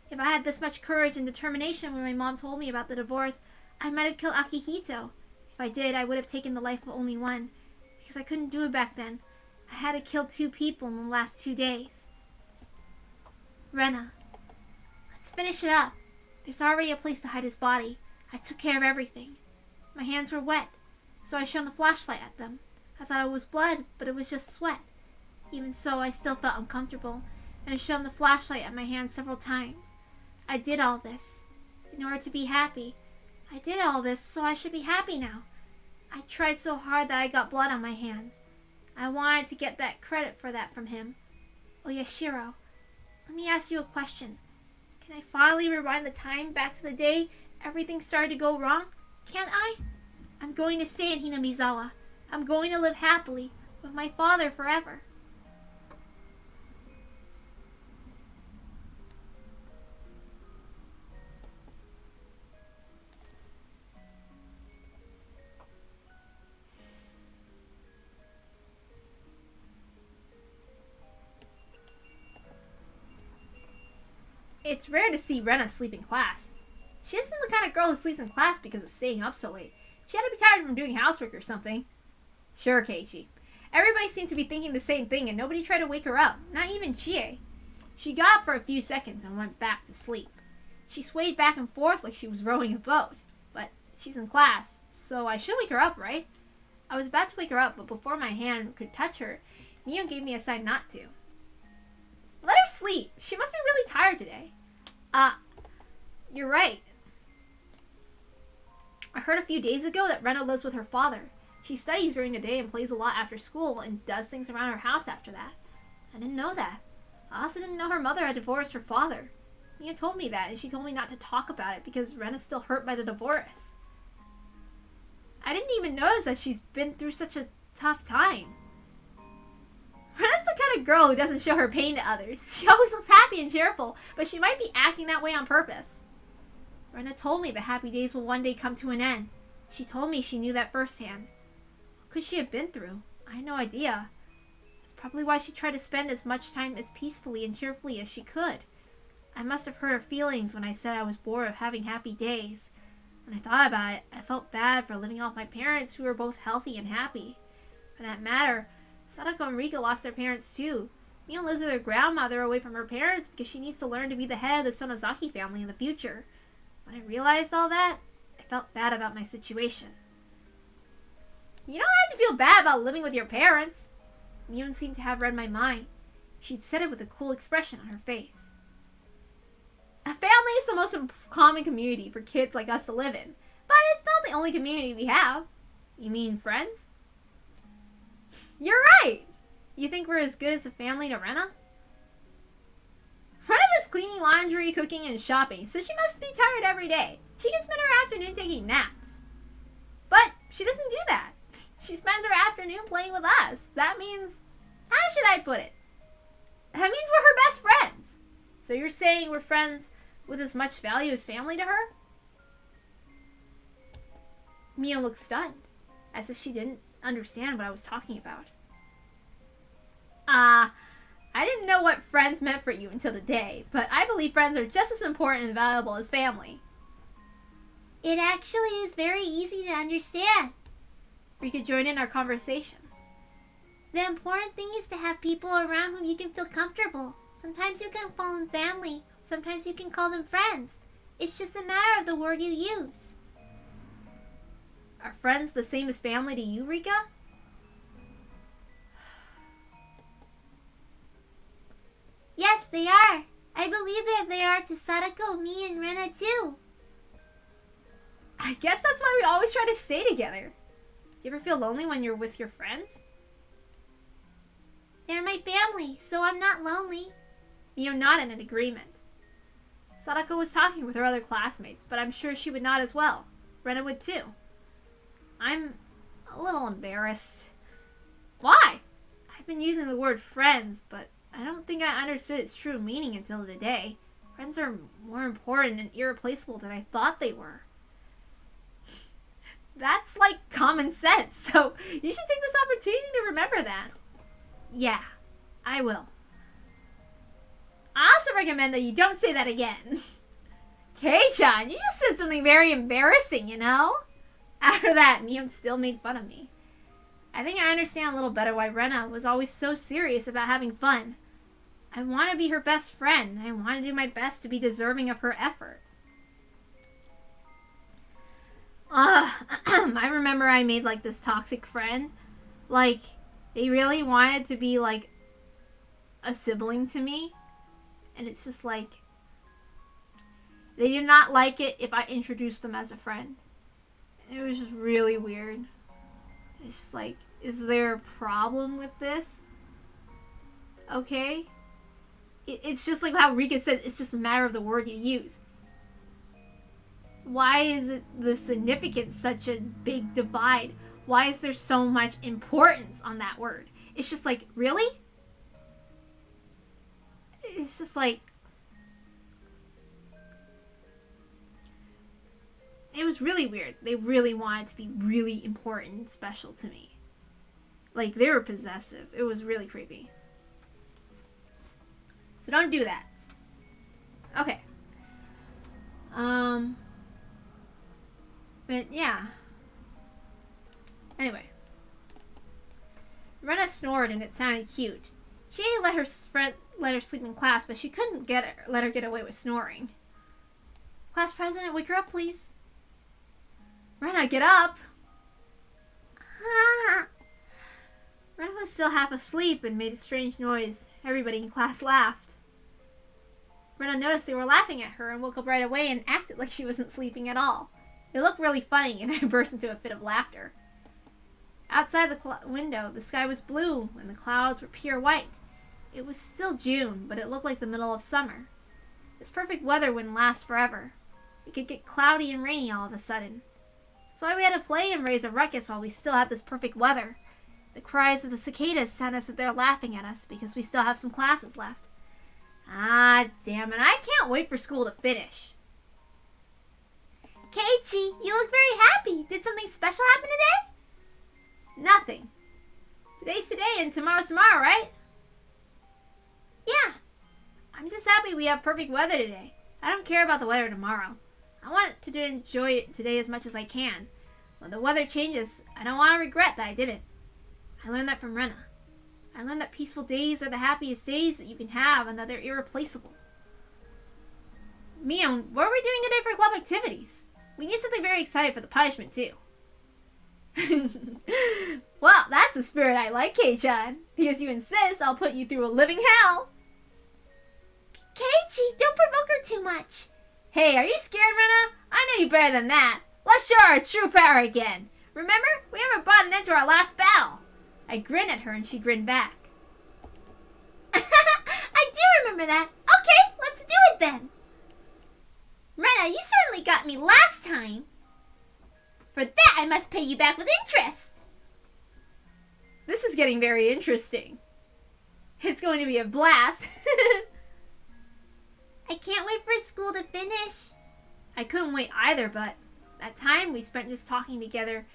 If I had this much courage and determination when my mom told me about the divorce, I might have killed Akihito. If I did, I would have taken the life of only one, because I couldn't do it back then. I had to kill 2 people in the last 2 days. Rena, let's finish it up. There's already a place to hide his body. I took care of everything. My hands were wet, so I shone the flashlight at them. I thought it was blood, but it was just sweat. Even so, I still felt uncomfortable, and I shone the flashlight at my hands several times. I did all this in order to be happy. I did all this so I should be happy now. I tried so hard that I got blood on my hands. I wanted to get that credit for that from him. Oh, Yashiro, let me ask you a question. Can I finally rewind the time back to the day everything started to go wrong? Can't I? I'm going to stay in Hinamizawa. I'm going to live happily with my father forever. It's rare to see Rena sleep in class. She isn't the kind of girl who sleeps in class because of staying up so late. She had to be tired from doing housework or something. Sure, Keiichi. Everybody seemed to be thinking the same thing and nobody tried to wake her up, not even Chie. She got up for a few seconds and went back to sleep. She swayed back and forth like she was rowing a boat. But she's in class, so I should wake her up, right? I was about to wake her up, but before my hand could touch her, Mio gave me a sign not to. Let her sleep. She must be really tired today. You're right. I heard a few days ago that Rena lives with her father. She studies during the day and plays a lot after school and does things around her house after that. I didn't know that. I also didn't know her mother had divorced her father. Mia told me that, and she told me not to talk about it because Rena's still hurt by the divorce. I didn't even notice that she's been through such a tough time. Rena's the kind of girl who doesn't show her pain to others. She always looks happy and cheerful, but she might be acting that way on purpose. Rena told me the happy days will one day come to an end. She told me she knew that firsthand. What could she have been through? I had no idea. That's probably why she tried to spend as much time as peacefully and cheerfully as she could. I must have hurt her feelings when I said I was bored of having happy days. When I thought about it, I felt bad for living off my parents who were both healthy and happy. For that matter, Sadako and Rika lost their parents too. Mio lives with her grandmother away from her parents because she needs to learn to be the head of the Sonozaki family in the future. When I realized all that, I felt bad about my situation. You don't have to feel bad about living with your parents. Mio seemed to have read my mind. She'd said it with a cool expression on her face. A family is the most common community for kids like us to live in, but it's not the only community we have. You mean friends? You're right! You think we're as good as a family to Rena? Rena is cleaning laundry, cooking, and shopping, so she must be tired every day. She can spend her afternoon taking naps. But she doesn't do that. She spends her afternoon playing with us. That means... how should I put it? That means we're her best friends. So you're saying we're friends with as much value as family to her? Mio looked stunned, as if she didn't understand what I was talking about. I didn't know what friends meant for you until today, but I believe friends are just as important and valuable as family. It actually is very easy to understand. You could join in our conversation. The important thing is to have people around whom you can feel comfortable. Sometimes you can call them family. Sometimes you can call them friends. It's just a matter of the word you use. Are friends the same as family to you, Rika? Yes, they are. I believe that they are to Sadako, me, and Rena too. I guess that's why we always try to stay together. Do you ever feel lonely when you're with your friends? They're my family, so I'm not lonely. You're not in an agreement. Sadako was talking with her other classmates, but I'm sure she would nod as well. Rena would too. I'm a little embarrassed. Why? I've been using the word friends, but I don't think I understood its true meaning until today. Friends are more important and irreplaceable than I thought they were. That's like common sense, so you should take this opportunity to remember that. Yeah, I will. I also recommend that you don't say that again. Kei-chan, you just said something very embarrassing, you know? After that, Mio still made fun of me. I think I understand a little better why Rena was always so serious about having fun. I want to be her best friend, and I want to do my best to be deserving of her effort. I remember I made like this toxic friend. Like, they really wanted to be like a sibling to me. And it's just like, they did not like it if I introduced them as a friend. It was just really weird. It's just like, is there a problem with this? Okay. It's just like how Rika said, it's just a matter of the word you use. Why is it the significance such a big divide? Why is there so much importance on that word? It's just like, really? It's just like, it was really weird. They really wanted to be really important and special to me. Like, they were possessive. It was really creepy. So don't do that. Okay. But yeah. Anyway. Rena snored and it sounded cute. She let her sleep in class, but she couldn't let her get away with snoring. Class president, wake her up, please. Rena, get up! Rena was still half asleep and made a strange noise. Everybody in class laughed. Rena noticed they were laughing at her and woke up right away and acted like she wasn't sleeping at all. It looked really funny and I burst into a fit of laughter. Outside the window, the sky was blue and the clouds were pure white. It was still June, but it looked like the middle of summer. This perfect weather wouldn't last forever. It could get cloudy and rainy all of a sudden. That's why we had to play and raise a ruckus while we still had this perfect weather. The cries of the cicadas sound as if they're laughing at us because we still have some classes left. Ah, damn it. I can't wait for school to finish. Keiichi, you look very happy. Did something special happen today? Nothing. Today's today and tomorrow's tomorrow, right? Yeah. I'm just happy we have perfect weather today. I don't care about the weather tomorrow. I want to enjoy it today as much as I can. When the weather changes, I don't want to regret that I didn't. I learned that from Rena. I learned that peaceful days are the happiest days that you can have and that they're irreplaceable. Mio, what are we doing today for club activities? We need something very exciting for the punishment, too. Well, that's a spirit I like, Kei-chan. Because you insist, I'll put you through a living hell. Keiichi, don't provoke her too much. Hey, are you scared, Rena? I know you better than that. Let's show our true power again. Remember? We haven't brought an end to our last battle. I grinned at her and she grinned back. I do remember that. Okay, let's do it then. Rena, you certainly got me last time. For that, I must pay you back with interest. This is getting very interesting. It's going to be a blast. I can't wait for school to finish. I couldn't wait either, but that time we spent just talking together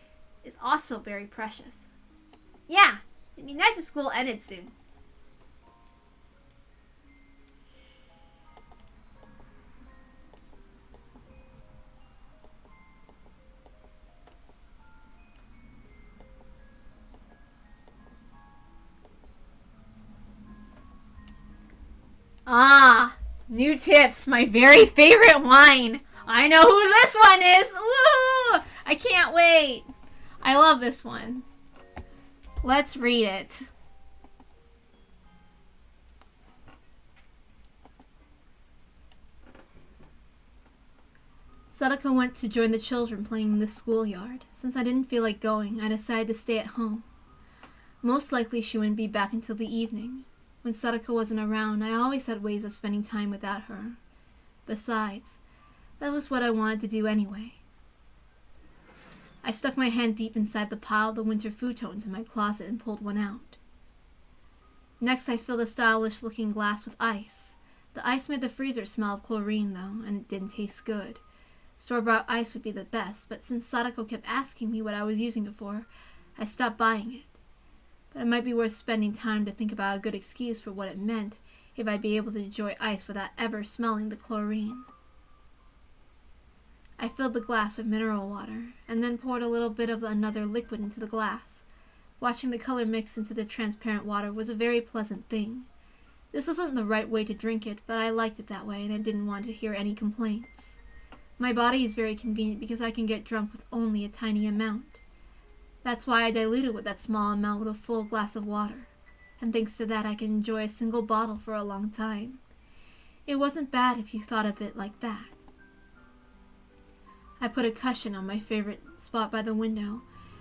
is also very precious. Yeah, it'd be nice if school ended soon. Ah, new tips, my very favorite wine. I know who this one is. Woo! I can't wait. I love this one. Let's read it. Sadako went to join the children playing in the schoolyard. Since I didn't feel like going, I decided to stay at home. Most likely she wouldn't be back until the evening. When Sadako wasn't around, I always had ways of spending time without her. Besides, that was what I wanted to do anyway. I stuck my hand deep inside the pile of the winter futons in my closet and pulled one out. Next, I filled a stylish-looking glass with ice. The ice made the freezer smell of chlorine, though, and it didn't taste good. Store-bought ice would be the best, but since Sadako kept asking me what I was using it for, I stopped buying it. But it might be worth spending time to think about a good excuse for what it meant if I'd be able to enjoy ice without ever smelling the chlorine. I filled the glass with mineral water, and then poured a little bit of another liquid into the glass. Watching the color mix into the transparent water was a very pleasant thing. This wasn't the right way to drink it, but I liked it that way, and I didn't want to hear any complaints. My body is very convenient because I can get drunk with only a tiny amount. That's why I dilute it with that small amount with a full glass of water, and thanks to that I can enjoy a single bottle for a long time. It wasn't bad if you thought of it like that. I put a cushion on my favorite spot by the window,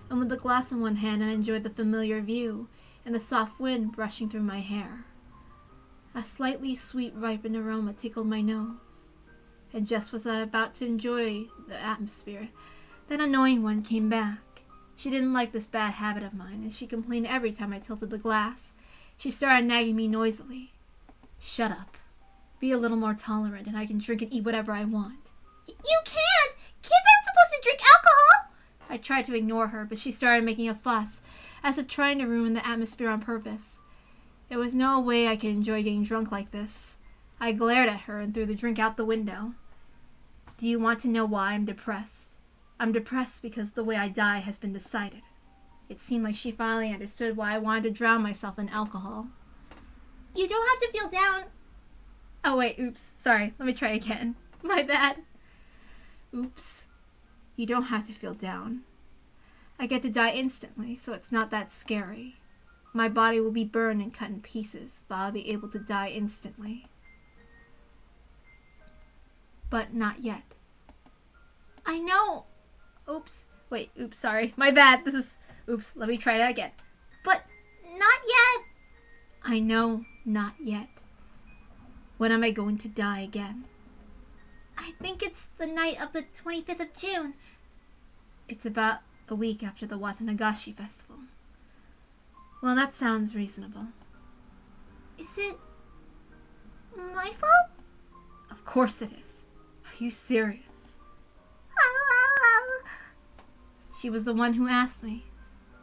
and with the glass in one hand I enjoyed the familiar view and the soft wind brushing through my hair. A slightly sweet ripened aroma tickled my nose. And just as I was about to enjoy the atmosphere, that annoying one came back. She didn't like this bad habit of mine, and she complained every time I tilted the glass. She started nagging me noisily. Shut up. Be a little more tolerant, and I can drink and eat whatever I want. You can't! Kids aren't supposed to drink alcohol! I tried to ignore her, but she started making a fuss, as if trying to ruin the atmosphere on purpose. There was no way I could enjoy getting drunk like this. I glared at her and threw the drink out the window. Do you want to know why I'm depressed? I'm depressed because the way I die has been decided. It seemed like she finally understood why I wanted to drown myself in alcohol. You don't have to feel down. Oh wait, oops, sorry, let me try again. My bad. Oops. You don't have to feel down. I get to die instantly, so it's not that scary. My body will be burned and cut in pieces, but I'll be able to die instantly. But not yet. I know. Oops. Wait, oops, sorry. My bad. Oops, let me try that again. But not yet. I know, not yet. When am I going to die again? I think it's the night of the 25th of June. It's about a week after the Watanagashi festival. Well, that sounds reasonable. Is it my fault? Of course it is. Are you serious? She was the one who asked me.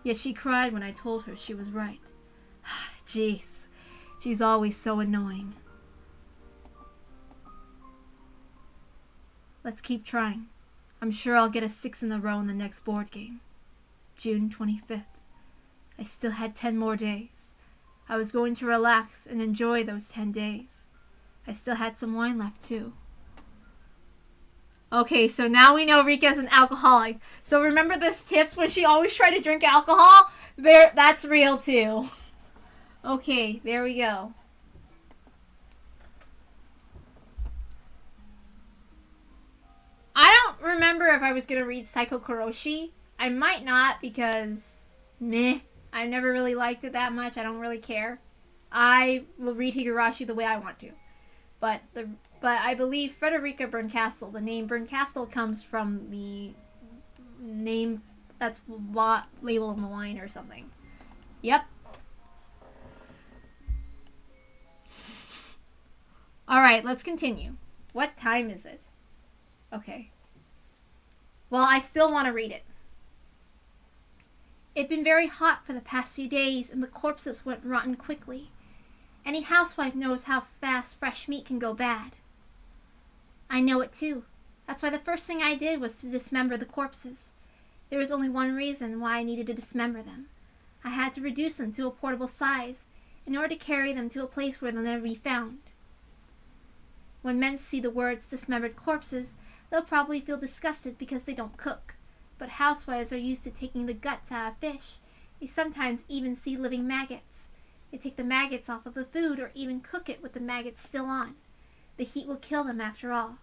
Yet she cried when I told her she was right. Jeez, she's always so annoying. Let's keep trying. I'm sure I'll get a 6 in a row in the next board game. June 25th. I still had 10 more days. I was going to relax and enjoy those 10 days. I still had some wine left too. Okay, so now we know Rika's an alcoholic. So remember those tips when she always tried to drink alcohol? That's real too. Okay, there we go. I don't remember if I was going to read Psycho Koroshi. I might not because, meh, I never really liked it that much. I don't really care. I will read Higurashi the way I want to. But I believe Frederica Berncastel, the name Berncastel comes from the name that's labeled on the wine or something. Yep. Alright, let's continue. What time is it? Okay. Well, I still want to read it. It'd been very hot for the past few days, and the corpses went rotten quickly. Any housewife knows how fast fresh meat can go bad. I know it too. That's why the first thing I did was to dismember the corpses. There was only one reason why I needed to dismember them. I had to reduce them to a portable size in order to carry them to a place where they'll never be found. When men see the words dismembered corpses, they'll probably feel disgusted because they don't cook. But housewives are used to taking the guts out of fish. They sometimes even see living maggots. They take the maggots off of the food or even cook it with the maggots still on. The heat will kill them after all.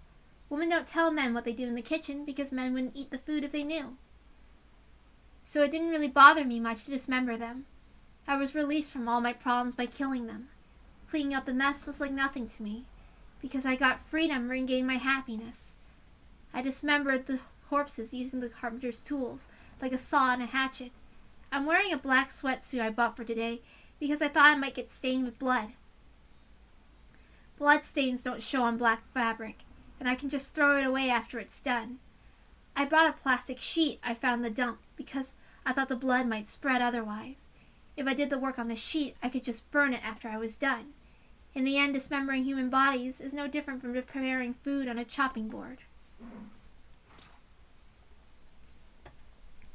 Women don't tell men what they do in the kitchen because men wouldn't eat the food if they knew. So it didn't really bother me much to dismember them. I was released from all my problems by killing them. Cleaning up the mess was like nothing to me, because I got freedom and regained my happiness. I dismembered the corpses using the carpenter's tools, like a saw and a hatchet. I'm wearing a black sweatsuit I bought for today because I thought I might get stained with blood. Blood stains don't show on black fabric, and I can just throw it away after it's done. I brought a plastic sheet I found in the dump because I thought the blood might spread otherwise. If I did the work on the sheet, I could just burn it after I was done. In the end, dismembering human bodies is no different from preparing food on a chopping board.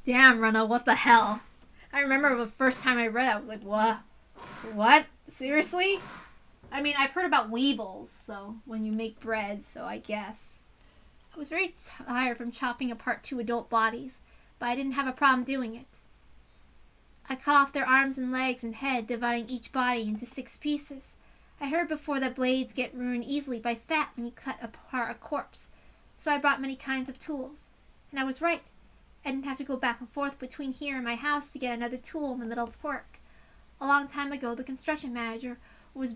Damn, Rena, what the hell? I remember the first time I read it, I was like, what? What? Seriously? I mean, I've heard about weevils, so when you make bread, so I guess. I was very tired from chopping apart 2 adult bodies, but I didn't have a problem doing it. I cut off their arms and legs and head, dividing each body into 6 pieces. I heard before that blades get ruined easily by fat when you cut apart a corpse, so I brought many kinds of tools. And I was right. I didn't have to go back and forth between here and my house to get another tool in the middle of work. A long time ago, the construction manager was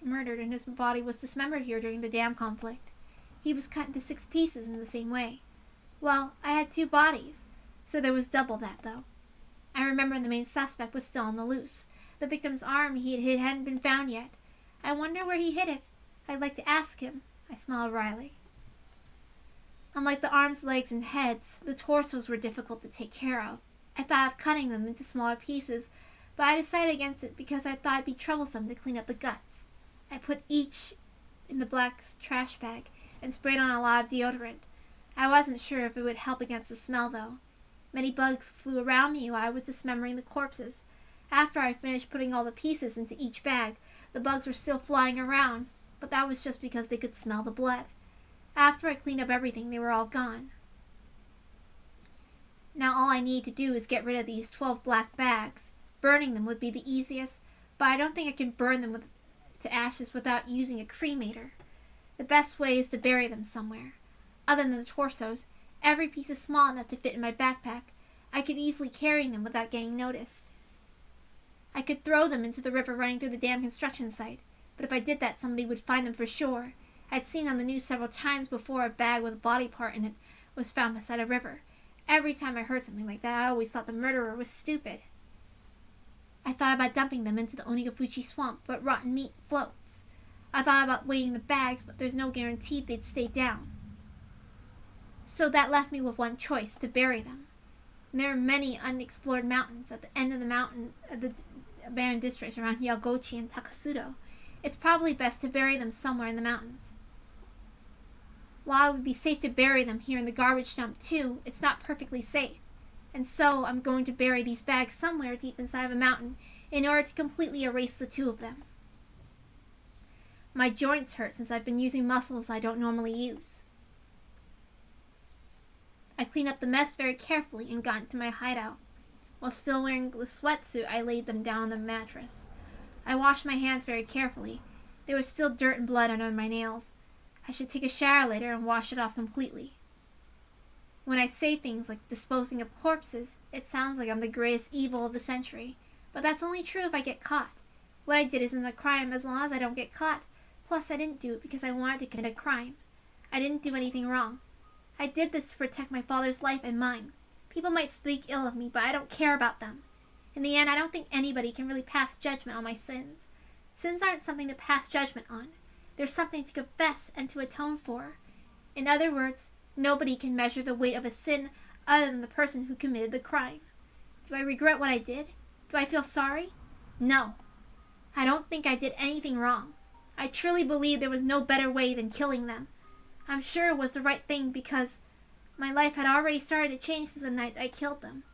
murdered and his body was dismembered here during the dam conflict. He was cut into 6 pieces in the same way. Well, I had 2 bodies, so there was double that, though. I remember the main suspect was still on the loose. The victim's arm he had hid hadn't been found yet. I wonder where he hid it. I'd like to ask him. I smiled wryly. Unlike the arms, legs, and heads, the torsos were difficult to take care of. I thought of cutting them into smaller pieces, but I decided against it because I thought it'd be troublesome to clean up the guts. I put each in the black trash bag and sprayed on a lot of deodorant. I wasn't sure if it would help against the smell, though. Many bugs flew around me while I was dismembering the corpses. After I finished putting all the pieces into each bag, the bugs were still flying around, but that was just because they could smell the blood. After I cleaned up everything, they were all gone. Now all I need to do is get rid of these 12 black bags. Burning them would be the easiest, but I don't think I can burn them to ashes without using a cremator. The best way is to bury them somewhere. Other than the torsos, every piece is small enough to fit in my backpack. I could easily carry them without getting noticed. I could throw them into the river running through the dam construction site, but if I did that, somebody would find them for sure. I'd seen on the news several times before a bag with a body part in it was found beside a river. Every time I heard something like that, I always thought the murderer was stupid. I thought about dumping them into the Onigafuchi swamp, but rotten meat floats. I thought about weighing the bags, but there's no guarantee they'd stay down. So that left me with one choice, to bury them. And there are many unexplored mountains at the end of the abandoned districts around Yagochi and Takasudo. It's probably best to bury them somewhere in the mountains. While it would be safe to bury them here in the garbage dump too, it's not perfectly safe. And so I'm going to bury these bags somewhere deep inside of a mountain in order to completely erase the 2 of them. My joints hurt since I've been using muscles I don't normally use. I cleaned up the mess very carefully and got into my hideout. While still wearing the sweatsuit, I laid them down on the mattress. I washed my hands very carefully. There was still dirt and blood under my nails. I should take a shower later and wash it off completely. When I say things like disposing of corpses, it sounds like I'm the greatest evil of the century. But that's only true if I get caught. What I did isn't a crime as long as I don't get caught. Plus, I didn't do it because I wanted to commit a crime. I didn't do anything wrong. I did this to protect my father's life and mine. People might speak ill of me, but I don't care about them. In the end, I don't think anybody can really pass judgment on my sins. Sins aren't something to pass judgment on. They're something to confess and to atone for. In other words, nobody can measure the weight of a sin other than the person who committed the crime. Do I regret what I did? Do I feel sorry? No. I don't think I did anything wrong. I truly believe there was no better way than killing them. I'm sure it was the right thing because my life had already started to change since the night I killed them.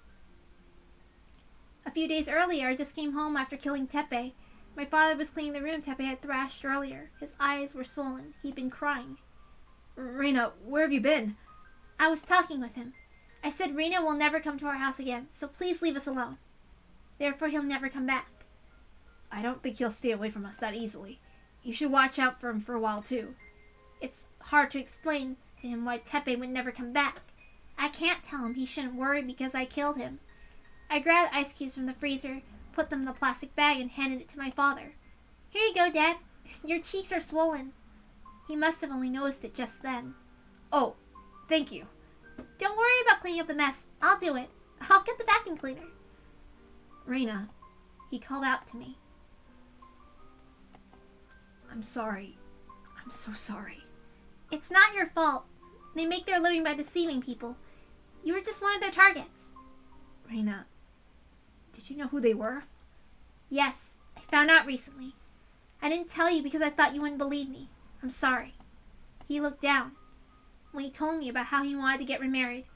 A few days earlier, I just came home after killing Teppei. My father was cleaning the room Teppei had thrashed earlier. His eyes were swollen. He'd been crying. Rena, where have you been? I was talking with him. I said Rena will never come to our house again, so please leave us alone. Therefore, he'll never come back. I don't think he'll stay away from us that easily. You should watch out for him for a while, too. It's hard to explain to him why Teppei would never come back. I can't tell him he shouldn't worry because I killed him. I grabbed ice cubes from the freezer, put them in the plastic bag, and handed it to my father. Here you go, Dad. Your cheeks are swollen. He must have only noticed it just then. Oh, thank you. Don't worry about cleaning up the mess. I'll do it. I'll get the vacuum cleaner. Rena, he called out to me. I'm sorry. I'm so sorry. It's not your fault. They make their living by deceiving people. You were just one of their targets. Rena, did you know who they were? Yes, I found out recently. I didn't tell you because I thought you wouldn't believe me. I'm sorry. He looked down. When he told me about how he wanted to get remarried,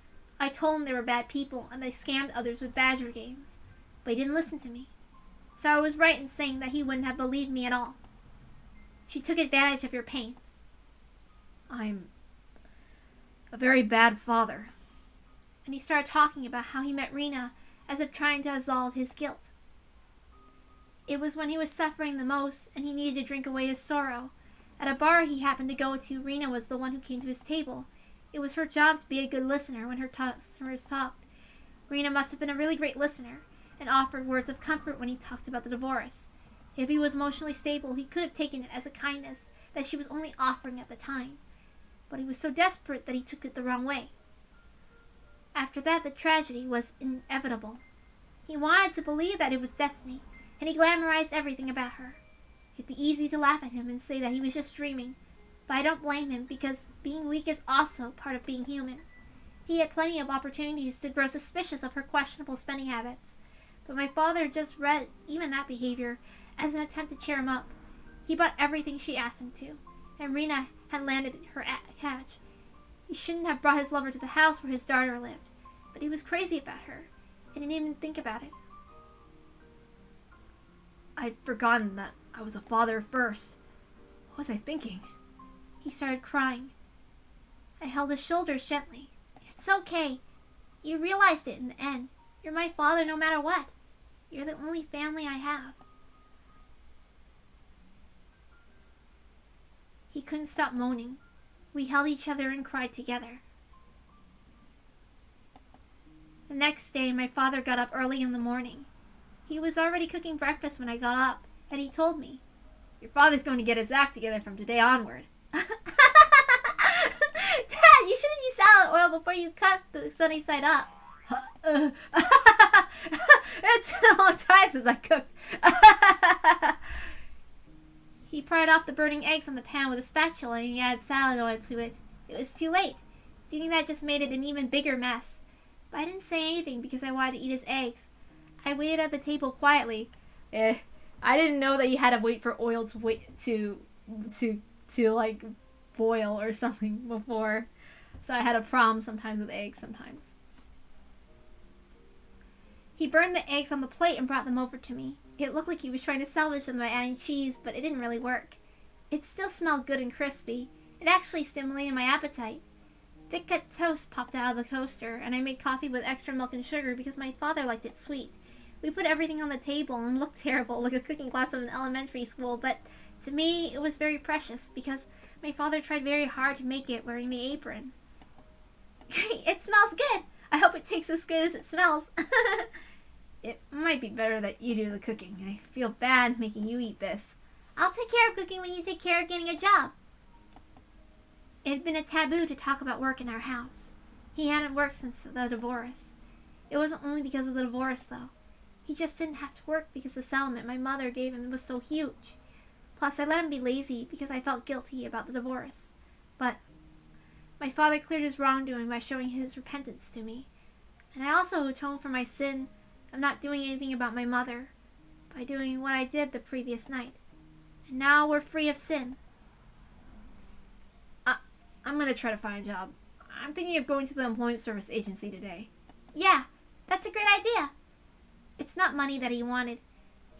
I told him they were bad people and they scammed others with Badger games. But he didn't listen to me. So I was right in saying that he wouldn't have believed me at all. She took advantage of your pain. I'm a very bad father. And he started talking about how he met Rena as if trying to absolve his guilt. It was when he was suffering the most and he needed to drink away his sorrow. At a bar he happened to go to, Rena was the one who came to his table. It was her job to be a good listener when her customers talked. Rena must have been a really great listener and offered words of comfort when he talked about the divorce. If he was emotionally stable, he could have taken it as a kindness that she was only offering at the time. But he was so desperate that he took it the wrong way. After that, the tragedy was inevitable. He wanted to believe that it was destiny, and he glamorized everything about her. It'd be easy to laugh at him and say that he was just dreaming, but I don't blame him because being weak is also part of being human. He had plenty of opportunities to grow suspicious of her questionable spending habits, but my father just read even that behavior as an attempt to cheer him up. He bought everything she asked him to, and Rena had landed her catch. He shouldn't have brought his lover to the house where his daughter lived, but he was crazy about her, and he didn't even think about it. I'd forgotten that I was a father first. What was I thinking? He started crying. I held his shoulders gently. It's okay. You realized it in the end. You're my father no matter what. You're the only family I have. He couldn't stop moaning. We held each other and cried together. The next day, my father got up early in the morning. He was already cooking breakfast when I got up, and he told me, "Your father's going to get his act together from today onward." Dad, you shouldn't use salad oil before you cut the sunny side up. It's been a long time since I cooked. He pried off the burning eggs on the pan with a spatula and he added salad oil to it. It was too late. Doing that just made it an even bigger mess. But I didn't say anything because I wanted to eat his eggs. I waited at the table quietly. I didn't know that you had to wait for oil to like boil or something before. So I had a problem sometimes with eggs sometimes. He burned the eggs on the plate and brought them over to me. It looked like he was trying to salvage them by adding cheese, but it didn't really work. It still smelled good and crispy. It actually stimulated my appetite. Thick cut toast popped out of the toaster, and I made coffee with extra milk and sugar because my father liked it sweet. We put everything on the table and looked terrible, like a cooking class of an elementary school, but to me it was very precious because my father tried very hard to make it wearing the apron. Great, it smells good! I hope it tastes as good as it smells. It might be better that you do the cooking. I feel bad making you eat this. I'll take care of cooking when you take care of getting a job. It had been a taboo to talk about work in our house. He hadn't worked since the divorce. It wasn't only because of the divorce, though. He just didn't have to work because the settlement my mother gave him was so huge. Plus, I let him be lazy because I felt guilty about the divorce. But my father cleared his wrongdoing by showing his repentance to me. And I also atoned for my sin of not doing anything about my mother by doing what I did the previous night. And now we're free of sin. I'm going to try to find a job. I'm thinking of going to the employment service agency today. Yeah, that's a great idea. It's not money that he wanted.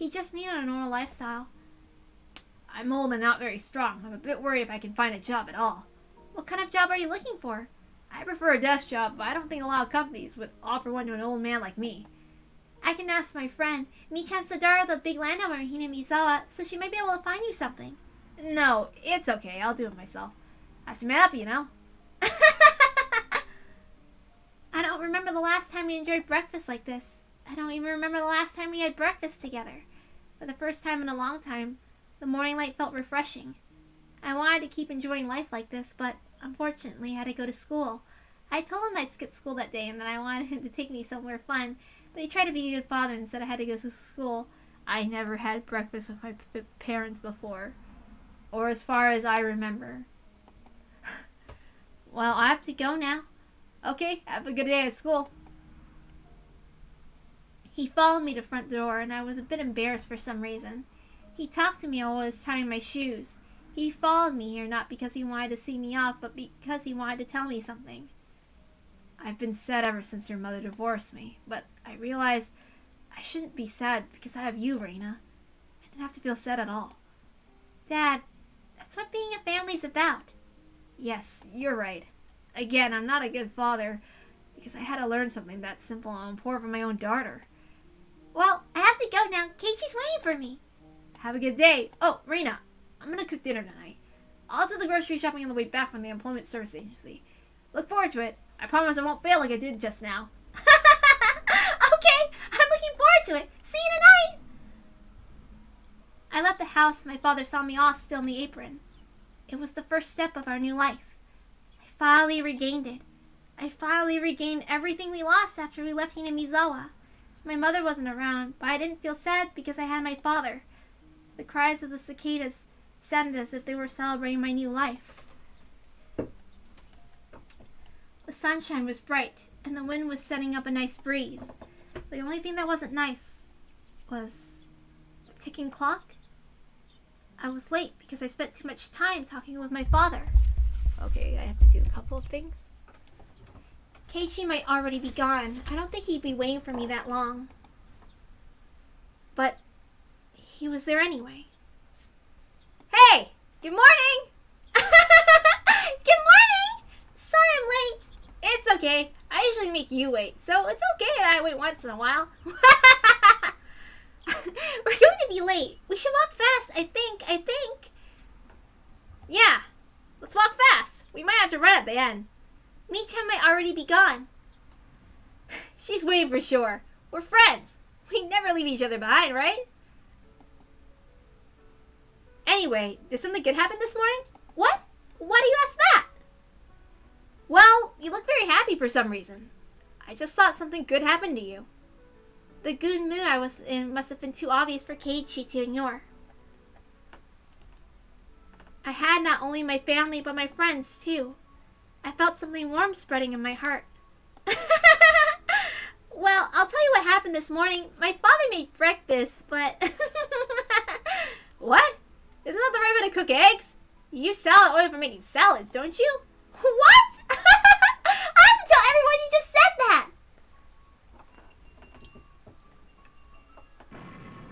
He just needed a normal lifestyle. I'm old and not very strong. I'm a bit worried if I can find a job at all. What kind of job are you looking for? I prefer a desk job, but I don't think a lot of companies would offer one to an old man like me. I can ask my friend, Michan Sadara, the big landowner in Hinamizawa, so she might be able to find you something. No, it's okay. I'll do it myself. I have to man up, you know? I don't remember the last time we enjoyed breakfast like this. I don't even remember the last time we had breakfast together. For the first time in a long time, the morning light felt refreshing. I wanted to keep enjoying life like this, but unfortunately I had to go to school. I told him I'd skip school that day and that I wanted him to take me somewhere fun, but he tried to be a good father and said I had to go to school. I never had breakfast with my parents before, or as far as I remember. Well, I have to go now. Okay, have a good day at school. He followed me to the front door, and I was a bit embarrassed for some reason. He talked to me while I was tying my shoes. He followed me here not because he wanted to see me off, but because he wanted to tell me something. I've been sad ever since your mother divorced me, but I realize I shouldn't be sad because I have you, Reina. I didn't have to feel sad at all. Dad, that's what being a family's about. Yes, you're right. Again, I'm not a good father because I had to learn something that simple and important from my own daughter. Well, I have to go now. Keiichi's waiting for me. Have a good day. Oh, Reina, I'm going to cook dinner tonight. I'll do the grocery shopping on the way back from the employment service agency. Look forward to it. I promise I won't fail like I did just now. Okay, I'm looking forward to it. See you tonight. I left the house and my father saw me off still in the apron. It was the first step of our new life. I finally regained it. I finally regained everything we lost after we left Hinamizawa. My mother wasn't around, but I didn't feel sad because I had my father. The cries of the cicadas sounded as if they were celebrating my new life. The sunshine was bright, and the wind was setting up a nice breeze. The only thing that wasn't nice was the ticking clock. I was late because I spent too much time talking with my father. Okay, I have to do a couple of things. Keiichi might already be gone. I don't think he'd be waiting for me that long. But he was there anyway. Hey! Good morning! Good morning! Sorry I'm late. It's okay. I usually make you wait, so it's okay that I wait once in a while. We're going to be late. We should walk fast, I think. Yeah, let's walk fast. We might have to run at the end. Michan might already be gone. She's waiting for sure. We're friends. We never leave each other behind, right? Anyway, did something good happen this morning? What? Why do you ask that? Well, you look very happy for some reason. I just thought something good happened to you. The good mood I was in must have been too obvious for Keiichi to ignore. I had not only my family, but my friends, too. I felt something warm spreading in my heart. Well, I'll tell you what happened this morning. My father made breakfast, but... What? Isn't that the right way to cook eggs? You use salad oil for making salads, don't you? What? I have to tell everyone you just said that.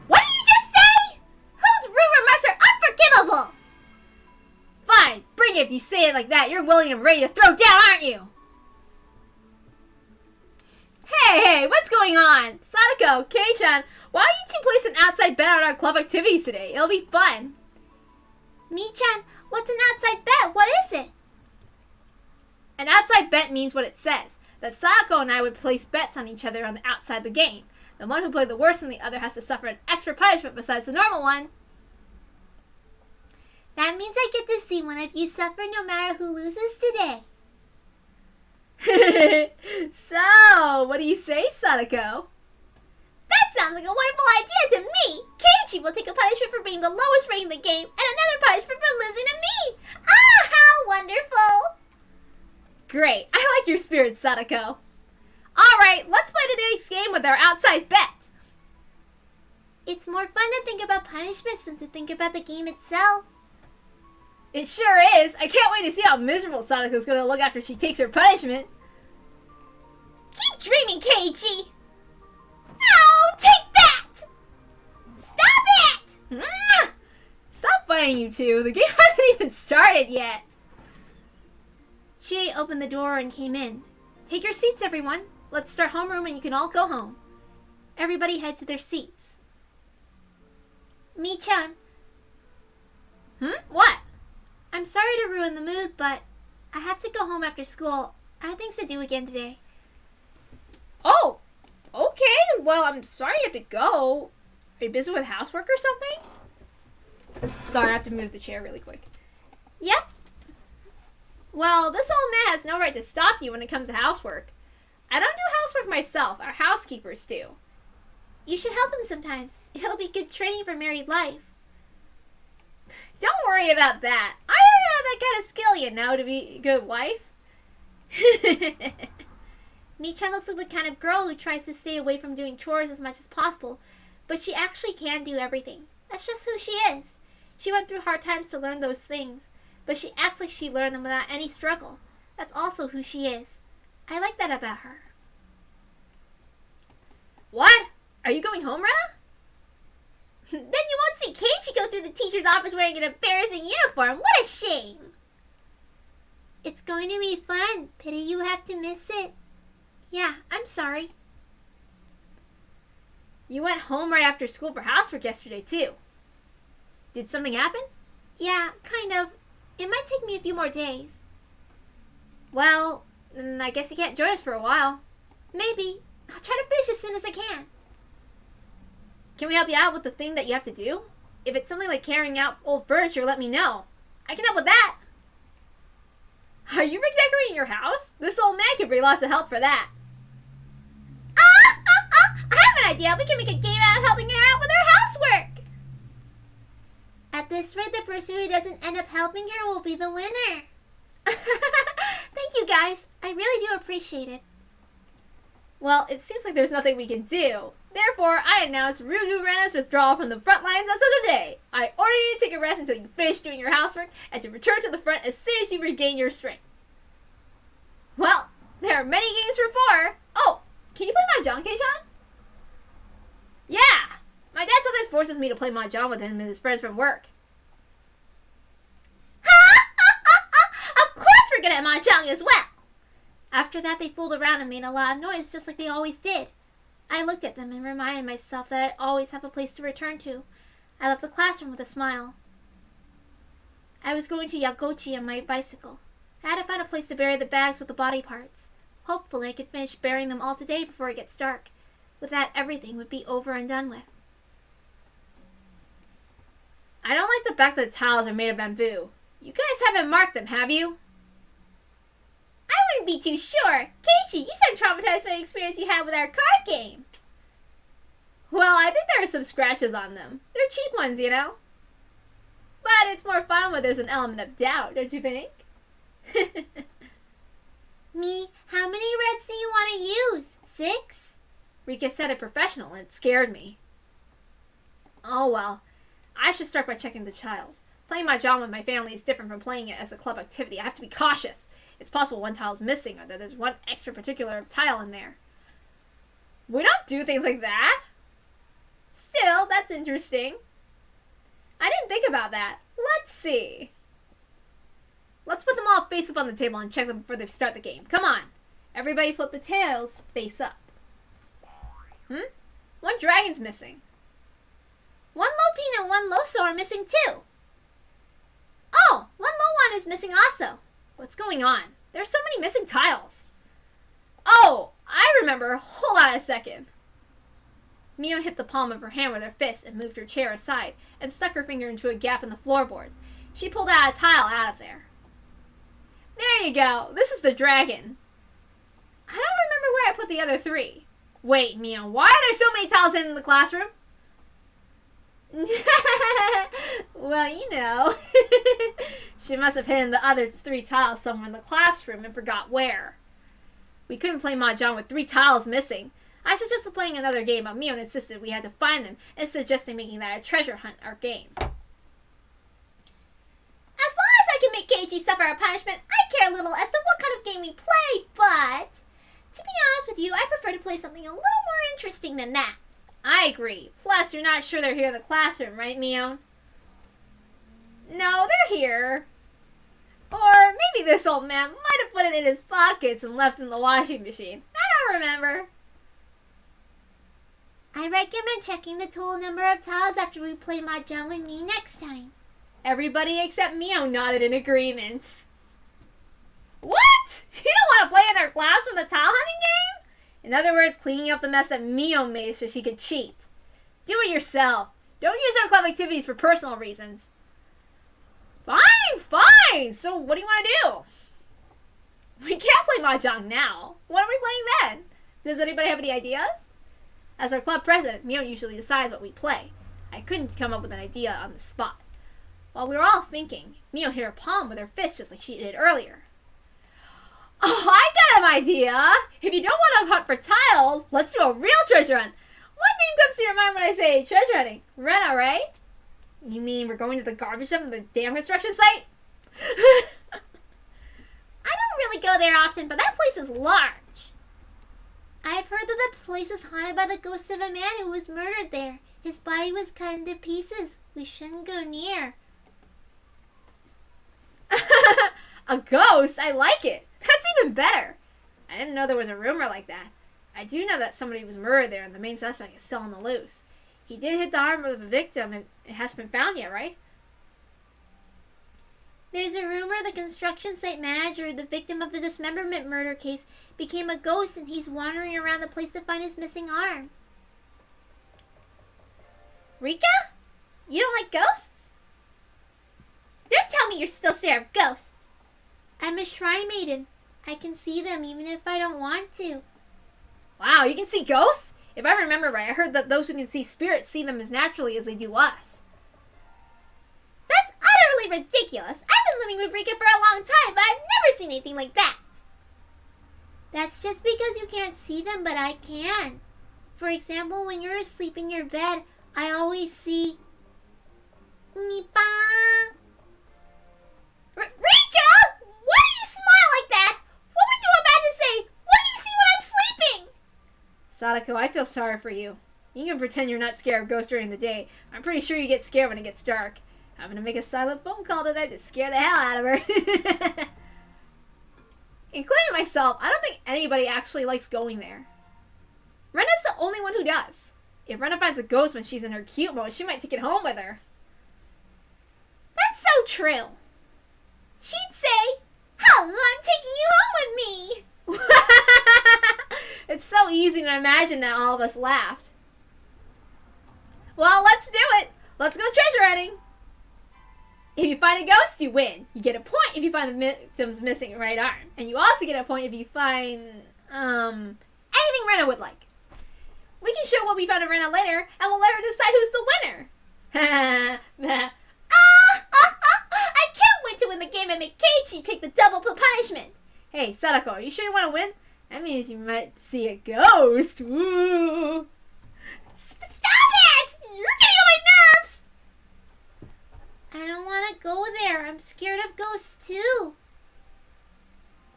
What did you just say? Whose rude remarks are unforgivable? Fine, bring it if you say it like that. You're willing and ready to throw down, aren't you? Hey, what's going on? Sadako, Kei-chan, why don't you two place an outside bet on our club activities today? It'll be fun. Michan, what's an outside bet? What is it? An outside bet means what it says. That Sadako and I would place bets on each other on the outside of the game. The one who played the worst than the other has to suffer an extra punishment besides the normal one. That means I get to see one of you suffer no matter who loses today. So, what do you say, Sadako? That sounds like a wonderful idea to me! Keiichi will take a punishment for being the lowest ranked in the game, and another punishment for losing to me! Ah, how wonderful! Great, I like your spirit, Sadako. Alright, let's play today's game with our outside bet. It's more fun to think about punishments than to think about the game itself. It sure is. I can't wait to see how miserable Sadako's gonna look after she takes her punishment. Keep dreaming, Keiichi! Ow, take that! Stop it! Ah! Stop fighting, you two. The game hasn't even started yet. Chie opened the door and came in. Take your seats, everyone. Let's start homeroom and you can all go home. Everybody head to their seats. Mi-chan. What? I'm sorry to ruin the mood, but I have to go home after school. I have things to do again today. Oh, okay. Well, I'm sorry you have to go. Are you busy with housework or something? Sorry, I have to move the chair really quick. Yep. Well, this old man has no right to stop you when it comes to housework. I don't do housework myself. Our housekeepers do. You should help them sometimes. It'll be good training for married life. Don't worry about that. I don't have that kind of skill, you know, to be a good wife. Mi-chan looks like the kind of girl who tries to stay away from doing chores as much as possible, but she actually can do everything. That's just who she is. She went through hard times to learn those things, but she acts like she learned them without any struggle. That's also who she is. I like that about her. What? Are you going home, Rena? Then you won't see Keiichi go through the teacher's office wearing an embarrassing uniform. What a shame! It's going to be fun. Pity you have to miss it. Yeah, I'm sorry. You went home right after school for housework yesterday, too. Did something happen? Yeah, kind of. It might take me a few more days. Well, then I guess you can't join us for a while. Maybe. I'll try to finish as soon as I can. Can we help you out with the thing that you have to do? If it's something like carrying out old furniture, let me know. I can help with that. Are you redecorating your house? This old man could bring lots of help for that. I have an idea. We can make a game out of helping her out with her housework. At this rate, the person who doesn't end up helping her will be the winner. Thank you, guys. I really do appreciate it. Well, it seems like there's nothing we can do. Therefore, I announce RENA'S withdrawal from the front lines as of today. I order you to take a rest until you finish doing your housework and to return to the front as soon as you regain your strength. Well, there are many games for 4. Oh, can you play Mahjong, Kei-chan? Yeah! My dad sometimes forces me to play Mahjong with him and his friends from work. Of course we're good at Mahjong as well! After that, they fooled around and made a lot of noise, just like they always did. I looked at them and reminded myself that I always have a place to return to. I left the classroom with a smile. I was going to Yagochi on my bicycle. I had to find a place to bury the bags with the body parts. Hopefully, I could finish burying them all today before it gets dark. With that, everything would be over and done with. I don't like the fact that the tiles are made of bamboo. You guys haven't marked them, have you? I wouldn't be too sure. Keiichi, you sound traumatized by the experience you had with our card game. Well, I think there are some scratches on them. They're cheap ones, you know? But it's more fun when there's an element of doubt, don't you think? How many reds do you want to use? 6? Rika said it professional and it scared me. Oh well, I should start by checking the tiles. Playing Mahjong with my family is different from playing it as a club activity. I have to be cautious. It's possible one tile is missing or that there's one extra particular tile in there. We don't do things like that. Still, that's interesting. I didn't think about that. Let's see. Let's put them all face up on the table and check them before they start the game. Come on. Everybody flip the tails face up. One dragon's missing. One Lopine and one Loso are missing too. Oh, one Lowan is missing also. What's going on? There's so many missing tiles. Oh, I remember. Hold on a second. Mion hit the palm of her hand with her fist and moved her chair aside and stuck her finger into a gap in the floorboards. She pulled out a tile out of there. There you go. This is the dragon. I don't remember where I put the other 3. Wait, Mion, why are there so many tiles in the classroom? Well, you know. She must have hidden the other 3 tiles somewhere in the classroom and forgot where. We couldn't play Mahjong with 3 tiles missing. I suggested playing another game, but Mion insisted we had to find them and suggested making that a treasure hunt our game. As long as I can make Keiichi suffer a punishment, I care little as to what kind of game we play, but to be honest with you, I prefer to play something a little more interesting than that. I agree. Plus, you're not sure they're here in the classroom, right, Mio? No, they're here. Or maybe this old man might have put it in his pockets and left it in the washing machine. I don't remember. I recommend checking the total number of tiles after we play mahjong with me next time. Everybody except Mio nodded in agreement. What? You don't want to play in their class for the tile hunting game? In other words, cleaning up the mess that Mio made so she could cheat. Do it yourself. Don't use our club activities for personal reasons. Fine. So what do you want to do? We can't play mahjong now. What are we playing then? Does anybody have any ideas? As our club president, Mio usually decides what we play. I couldn't come up with an idea on the spot. While we were all thinking, Mio hit her palm with her fist just like she did earlier. Oh, I got an idea! If you don't want to hunt for tiles, let's do a real treasure hunt. What name comes to your mind when I say treasure hunting? Rena, right? You mean we're going to the garbage dump at the damn construction site? I don't really go there often, but that place is large. I've heard that the place is haunted by the ghost of a man who was murdered there. His body was cut into pieces. We shouldn't go near. A ghost? I like it. That's even better. I didn't know there was a rumor like that. I do know that somebody was murdered there and the main suspect is still on the loose. He did hit the arm of the victim and it hasn't been found yet, right? There's a rumor the construction site manager, the victim of the dismemberment murder case, became a ghost and he's wandering around the place to find his missing arm. Rika? You don't like ghosts? Don't tell me you're still scared of ghosts. I'm a shrine maiden. I can see them even if I don't want to. Wow, you can see ghosts? If I remember right, I heard that those who can see spirits see them as naturally as they do us. That's utterly ridiculous. I've been living with Rika for a long time, but I've never seen anything like that. That's just because you can't see them, but I can. For example, when you're asleep in your bed, I always see... Nipa! Rika! Why do you smile like that? What were you about to say? What do you see when I'm sleeping? Sadako, I feel sorry for you. You can pretend you're not scared of ghosts during the day. I'm pretty sure you get scared when it gets dark. I'm gonna make a silent phone call tonight to scare the hell out of her. Including myself, I don't think anybody actually likes going there. Rena's the only one who does. If Rena finds a ghost when she's in her cute mode, she might take it home with her. That's so true. She'd say, "Hello, I'm taking you home with me." It's so easy to imagine that all of us laughed. Well, let's do it. Let's go treasure hunting. If you find a ghost, you win. You get a point if you find the victim's missing right arm. And you also get a point if you find, anything Rena would like. We can show what we found of Rena later, and we'll let her decide who's the winner. I can't wait to win the game and make Keiichi take the double punishment. Hey, Sadako, are you sure you want to win? That means you might see a ghost. Woo! Stop it! You're getting on my nerves! I don't want to go there. I'm scared of ghosts too.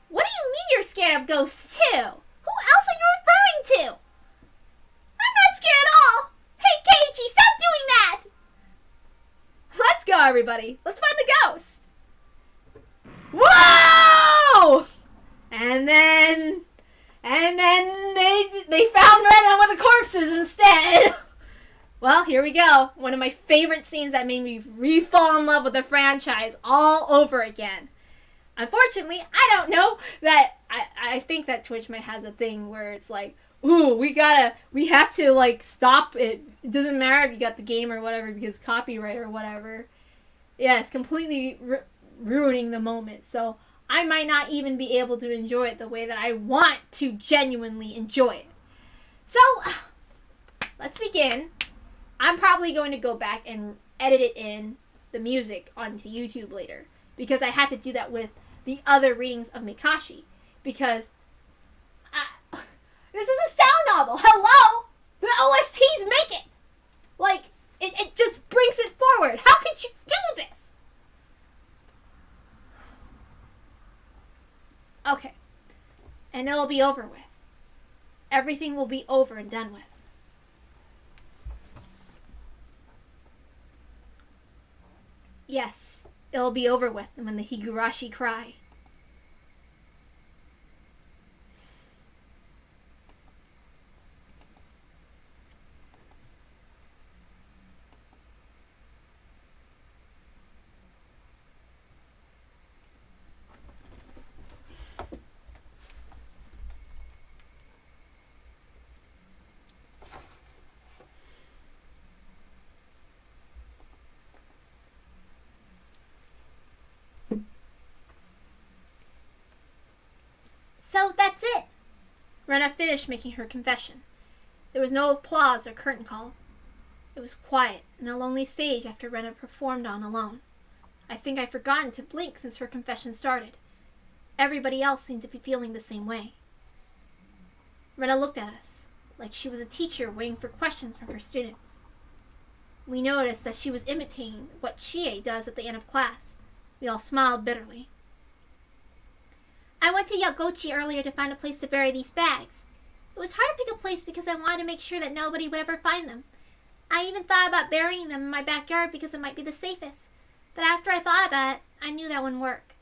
What do you mean you're scared of ghosts too? Who else are you referring to? I'm not scared at all! Hey, Keiichi, stop doing that! Let's go, everybody. Let's find the ghost. Whoa! And then they found Rena with the corpses instead. Well, here we go. One of my favorite scenes that made me re-fall in love with the franchise all over again. Unfortunately, I don't know that I think that Twitch might has a thing where it's like, ooh, we have to like stop it. It doesn't matter if you got the game or whatever because copyright or whatever. Yeah, it's completely ruining the moment. So I might not even be able to enjoy it the way that I want to genuinely enjoy it. So let's begin. I'm probably going to go back and edit it in the music onto YouTube later because I had to do that with the other readings of Mikashi because this is a sound novel. Hello? The OSTs make it. Like, it just brings it forward. How could you do this? Okay. And it'll be over with. Everything will be over and done with. Yes, it'll be over with when the Higurashi cry. So that's it. Rena finished making her confession. There was no applause or curtain call. It was quiet and a lonely stage after Rena performed on alone. I think I'd forgotten to blink since her confession started. Everybody else seemed to be feeling the same way. Rena looked at us, like she was a teacher waiting for questions from her students. We noticed that she was imitating what Chie does at the end of class. We all smiled bitterly. I went to Yagochi earlier to find a place to bury these bags. It was hard to pick a place because I wanted to make sure that nobody would ever find them. I even thought about burying them in my backyard because it might be the safest. But after I thought about it, I knew that wouldn't work.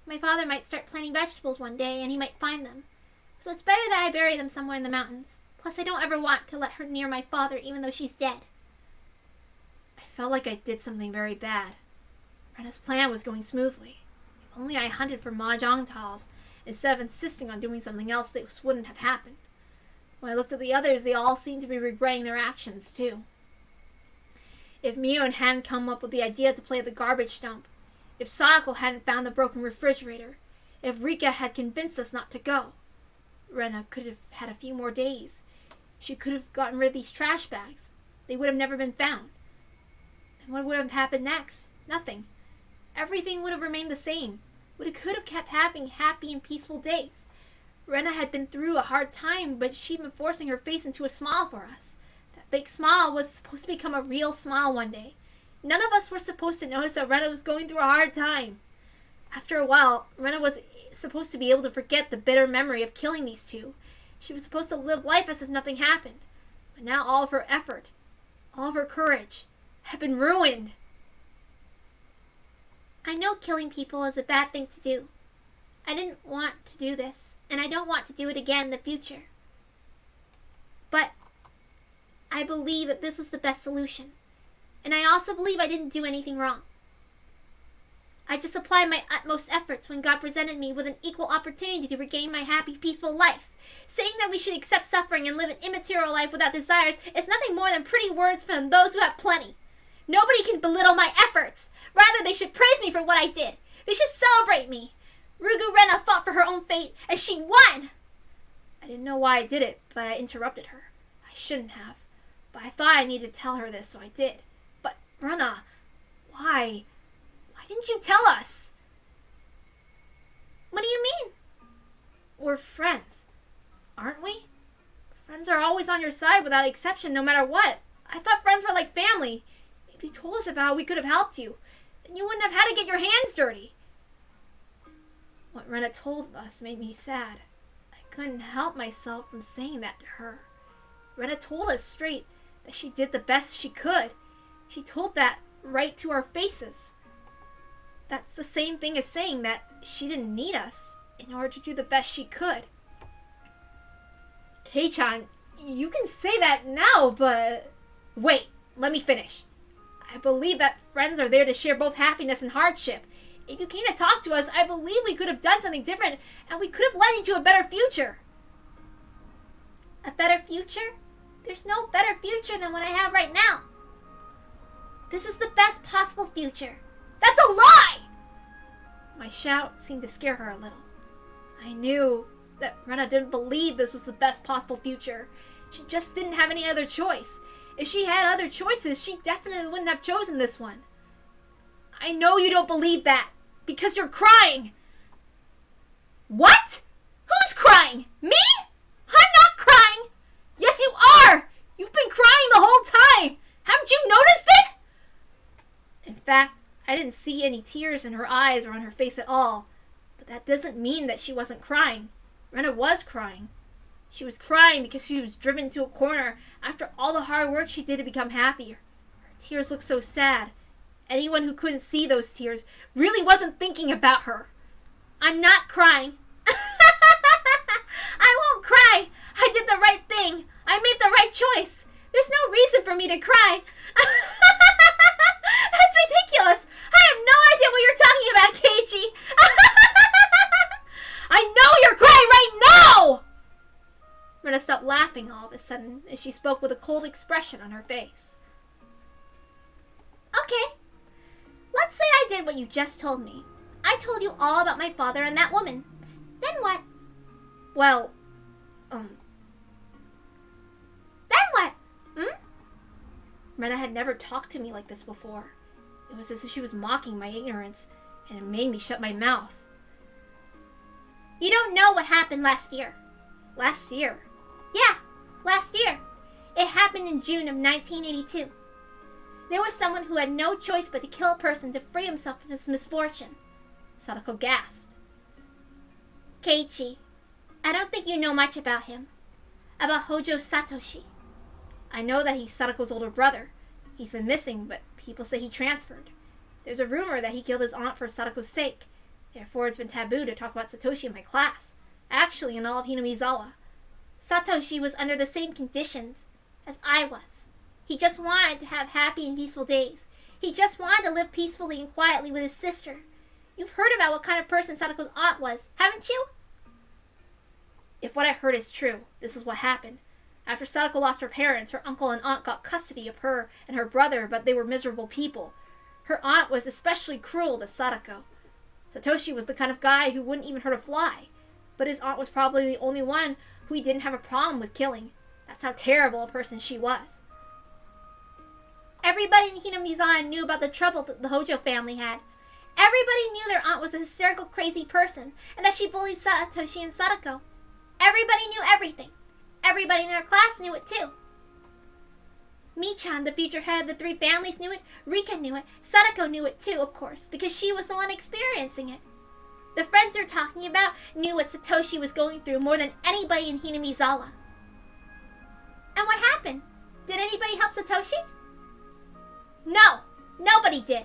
My father might start planting vegetables one day and he might find them. So it's better that I bury them somewhere in the mountains. Plus, I don't ever want to let her near my father even though she's dead. I felt like I did something very bad. Rena's plan was going smoothly. If only I hunted for mahjong tiles instead of insisting on doing something else, this wouldn't have happened. When I looked at the others, they all seemed to be regretting their actions, too. If Mion hadn't come up with the idea to play the garbage dump, if Sayako hadn't found the broken refrigerator, if Rika had convinced us not to go, Rena could have had a few more days. She could have gotten rid of these trash bags. They would have never been found. And what would have happened next? Nothing. Everything would have remained the same. But could have kept having happy and peaceful days. Rena had been through a hard time, but she'd been forcing her face into a smile for us. That fake smile was supposed to become a real smile one day. None of us were supposed to notice that Rena was going through a hard time. After a while, Rena was supposed to be able to forget the bitter memory of killing these two. She was supposed to live life as if nothing happened. But now all of her effort, all of her courage, had been ruined. I know killing people is a bad thing to do. I didn't want to do this, and I don't want to do it again in the future. But I believe that this was the best solution. And I also believe I didn't do anything wrong. I just applied my utmost efforts when God presented me with an equal opportunity to regain my happy, peaceful life. Saying that we should accept suffering and live an immaterial life without desires is nothing more than pretty words from those who have plenty. Nobody can belittle my efforts. Rather, they should praise me for what I did. They should celebrate me. Rugu Rena fought for her own fate, and she won! I didn't know why I did it, but I interrupted her. I shouldn't have. But I thought I needed to tell her this, so I did. But, Rena, why? Why didn't you tell us? What do you mean? We're friends, aren't we? Friends are always on your side without exception, no matter what. I thought friends were like family. If you told us about it, we could have helped you. Then you wouldn't have had to get your hands dirty. What Rena told us made me sad. I couldn't help myself from saying that to her. Rena told us straight that she did the best she could. She told that right to our faces. That's the same thing as saying that she didn't need us in order to do the best she could. Kei-chan, you can say that now, but... Wait, let me finish. I believe that friends are there to share both happiness and hardship. If you came to talk to us, I believe we could have done something different, and we could have led you to a better future. A better future? There's no better future than what I have right now. This is the best possible future. That's a lie! My shout seemed to scare her a little. I knew that Rena didn't believe this was the best possible future. She just didn't have any other choice. If she had other choices, she definitely wouldn't have chosen this one. I know you don't believe that, because you're crying. What? Who's crying? Me? I'm not crying! Yes, you are! You've been crying the whole time! Haven't you noticed it? In fact, I didn't see any tears in her eyes or on her face at all. But that doesn't mean that she wasn't crying. Rena was crying. She was crying because she was driven to a corner after all the hard work she did to become happier. Her tears looked so sad, anyone who couldn't see those tears really wasn't thinking about her. I'm not crying. I won't cry. I did the right thing. I made the right choice. There's no reason for me to cry. That's ridiculous. I have no idea what you're talking about, Keiichi. I know you're crying right now! Rena stopped laughing all of a sudden as she spoke with a cold expression on her face. Okay. Let's say I did what you just told me. I told you all about my father and that woman. Then what? Well, Then what? Rena had never talked to me like this before. It was as if she was mocking my ignorance, and it made me shut my mouth. You don't know what happened last year. Last year? Yeah, last year. It happened in June of 1982. There was someone who had no choice but to kill a person to free himself from his misfortune. Sadako gasped. Keiichi, I don't think you know much about him. About Hojo Satoshi. I know that he's Sadako's older brother. He's been missing, but people say he transferred. There's a rumor that he killed his aunt for Sadako's sake. Therefore, it's been taboo to talk about Satoshi in my class. Actually, in all of Hinamizawa. Satoshi was under the same conditions as I was. He just wanted to have happy and peaceful days. He just wanted to live peacefully and quietly with his sister. You've heard about what kind of person Sadako's aunt was, haven't you? If what I heard is true, this is what happened. After Sadako lost her parents, her uncle and aunt got custody of her and her brother, but they were miserable people. Her aunt was especially cruel to Sadako. Satoshi was the kind of guy who wouldn't even hurt a fly, but his aunt was probably the only one who he didn't have a problem with killing. That's how terrible a person she was. Everybody in Hinamizawa knew about the trouble that the Hojo family had. Everybody knew their aunt was a hysterical, crazy person, and that she bullied Satoshi and Sadako. Everybody knew everything. Everybody in our class knew it too. Michan, the future head of the three families, knew it. Rika knew it. Sadako knew it too, of course, because she was the one experiencing it. The friends you're talking about knew what Satoshi was going through more than anybody in Hinamizawa. And what happened? Did anybody help Satoshi? No, nobody did.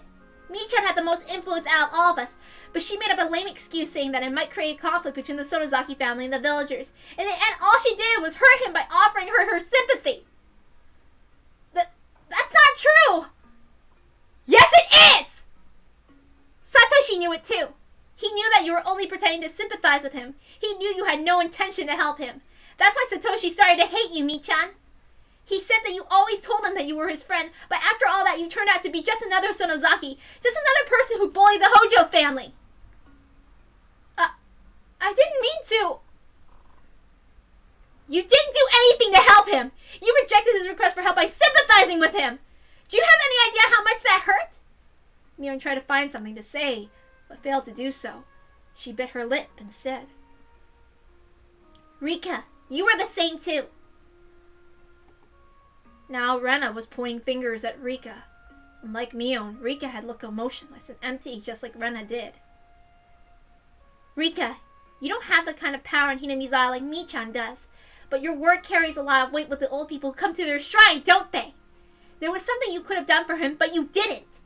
Michan had the most influence out of all of us, but she made up a lame excuse saying that it might create conflict between the Sonozaki family and the villagers. In the end, all she did was hurt him by offering her sympathy. That's not true! Yes, it is! Satoshi knew it too. He knew that you were only pretending to sympathize with him. He knew you had no intention to help him. That's why Satoshi started to hate you, Michan. He said that you always told him that you were his friend, but after all that, you turned out to be just another Sonozaki, just another person who bullied the Hojo family. I didn't mean to. You didn't do anything to help him. You rejected his request for help by sympathizing with him. Do you have any idea how much that hurt? Mion tried to find something to say, but failed to do so. She bit her lip instead. Rika, you were the same too. Now Rena was pointing fingers at Rika. Unlike Mion, Rika had looked emotionless and empty just like Rena did. Rika, you don't have the kind of power in Hinamizawa like Michan does, but your word carries a lot of weight with the old people who come to their shrine, don't they? There was something you could have done for him, but you didn't.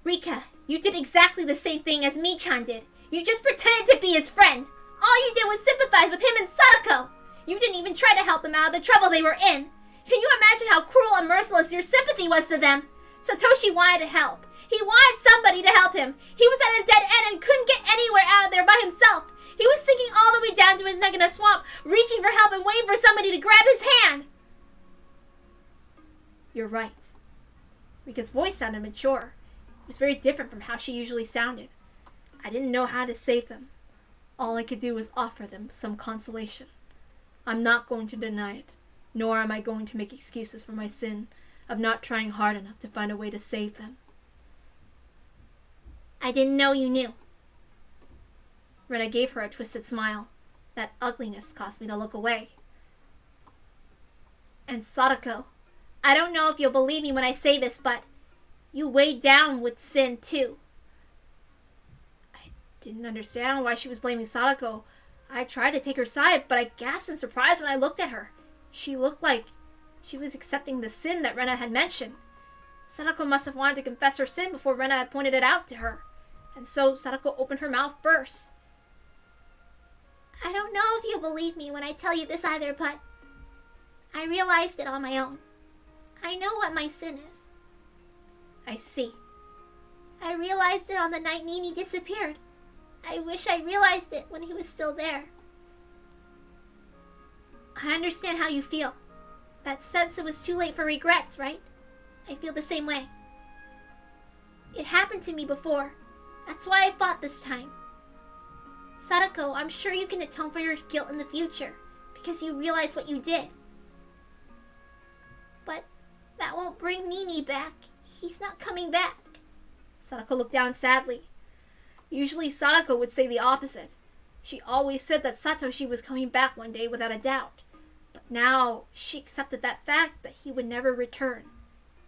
Rika, you did exactly the same thing as Michan did. You just pretended to be his friend. All you did was sympathize with him and Sadako. You didn't even try to help them out of the trouble they were in. Can you imagine how cruel and merciless your sympathy was to them? Satoshi wanted to help. He wanted somebody to help him. He was at a dead end and couldn't get anywhere out of there by himself. He was sinking all the way down to his neck in a swamp, reaching for help and waiting for somebody to grab his hand. You're right. Rika's voice sounded mature. It was very different from how she usually sounded. I didn't know how to save them. All I could do was offer them some consolation. I'm not going to deny it, nor am I going to make excuses for my sin of not trying hard enough to find a way to save them. I didn't know you knew. Rena gave her a twisted smile. That ugliness caused me to look away. And Sadako, I don't know if you'll believe me when I say this, but you weighed down with sin too. I didn't understand why she was blaming Sadako. I tried to take her side, but I gasped in surprise when I looked at her. She looked like she was accepting the sin that Rena had mentioned. Sadako must have wanted to confess her sin before Rena had pointed it out to her. And so Sadako opened her mouth first. I don't know if you'll believe me when I tell you this either, but I realized it on my own. I know what my sin is. I see. I realized it on the night Nini disappeared. I wish I realized it when he was still there. I understand how you feel. That sense it was too late for regrets, right? I feel the same way. It happened to me before. That's why I fought this time. Sadako, I'm sure you can atone for your guilt in the future, because you realize what you did. But that won't bring Nini back. He's not coming back. Sadako looked down sadly. Usually Sadako would say the opposite. She always said that Satoshi was coming back one day without a doubt. But now she accepted that fact that he would never return.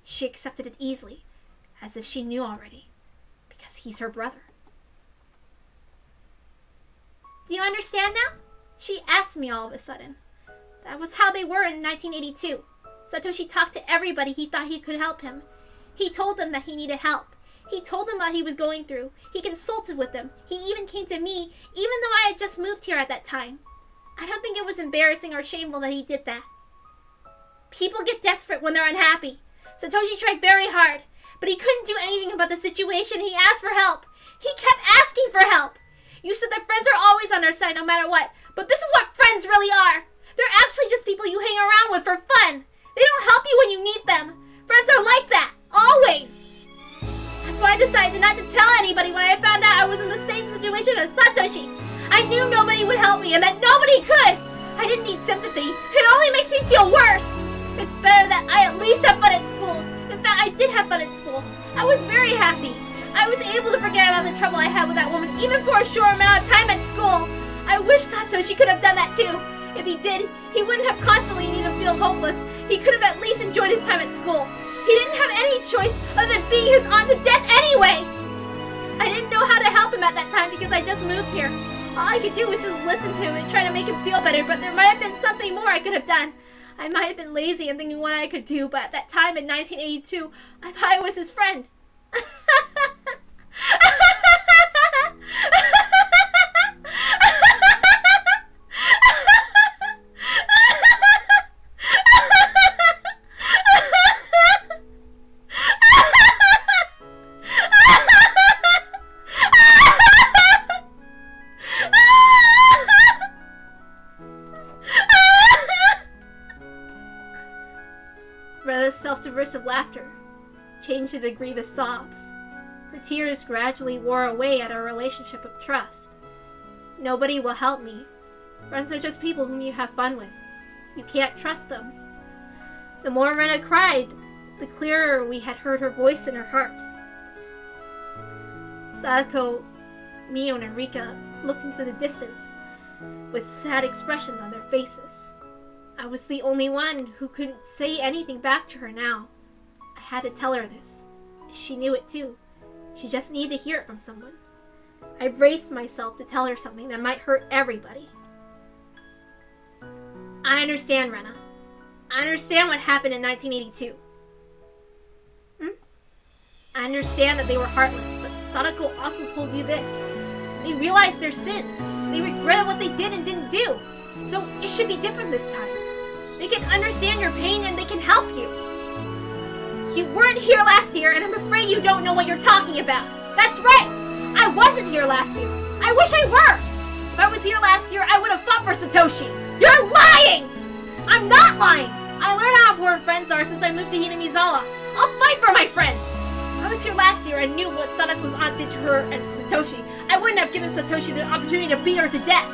She accepted it easily, as if she knew already, because he's her brother. Do you understand now? She asked me all of a sudden. That was how they were in 1982. Satoshi talked to everybody he thought he could help him. He told them that he needed help. He told them what he was going through. He consulted with them. He even came to me, even though I had just moved here at that time. I don't think it was embarrassing or shameful that he did that. People get desperate when they're unhappy. Satoshi tried very hard, but he couldn't do anything about the situation. He asked for help. He kept asking for help. You said that friends are always on our side no matter what, but this is what friends really are. They're actually just people you hang around with for fun. They don't help you when you need them. Friends are like that, always. That's why I decided not to tell anybody when I found out I was in the same situation as Satoshi. I knew nobody would help me and that nobody could. I didn't need sympathy. It only makes me feel worse. It's better that I at least have fun at school. In fact, I did have fun at school. I was very happy. I was able to forget about the trouble I had with that woman, even for a short amount of time at school. I wish Satoshi could have done that too. If he did, he wouldn't have constantly needed to feel hopeless. He could have at least enjoyed his time at school. He didn't have any choice other than being his aunt to death anyway. I didn't know how to help him at that time because I just moved here. All I could do was just listen to him and try to make him feel better, but there might have been something more I could have done. I might have been lazy and thinking what I could do, but at that time in 1982, I thought I was his friend. Rena's self-derisive laughter changed into grievous sobs. Her tears gradually wore away at our relationship of trust. Nobody will help me. Friends are just people whom you have fun with. You can't trust them. The more Rena cried, the clearer we had heard her voice in her heart. Sadako, Mio, and Rika looked into the distance with sad expressions on their faces. I was the only one who couldn't say anything back to her now. I had to tell her this. She knew it too. She just needed to hear it from someone. I braced myself to tell her something that might hurt everybody. I understand, Rena. I understand what happened in 1982. I understand that they were heartless, but Sadako also told you this. They realized their sins. They regretted what they did and didn't do. So it should be different this time. They can understand your pain and they can help you. You weren't here last year, and I'm afraid you don't know what you're talking about. That's right! I wasn't here last year. I wish I were! If I was here last year, I would have fought for Satoshi. You're lying! I'm not lying! I learned how important friends are since I moved to Hinamizawa. I'll fight for my friends! If I was here last year and knew what Sadako's aunt did to her and Satoshi, I wouldn't have given Satoshi the opportunity to beat her to death.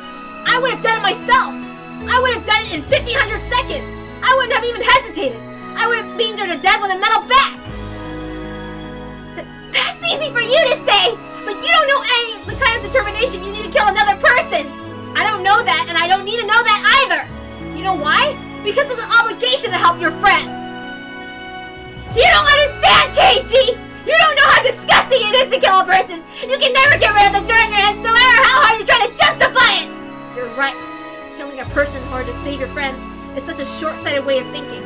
I would have done it myself! I would have done it in 1,500 seconds! I wouldn't have even hesitated! I would have beaten her to death with a metal bat! That's easy for you to say! But you don't know the kind of determination you need to kill another person! I don't know that, and I don't need to know that either! You know why? Because of the obligation to help your friends! You don't understand, Keiji! You don't know how disgusting it is to kill a person! You can never get rid of the dirt on your hands no matter how hard you try to justify it! You're right. Killing a person in order to save your friends is such a short-sighted way of thinking.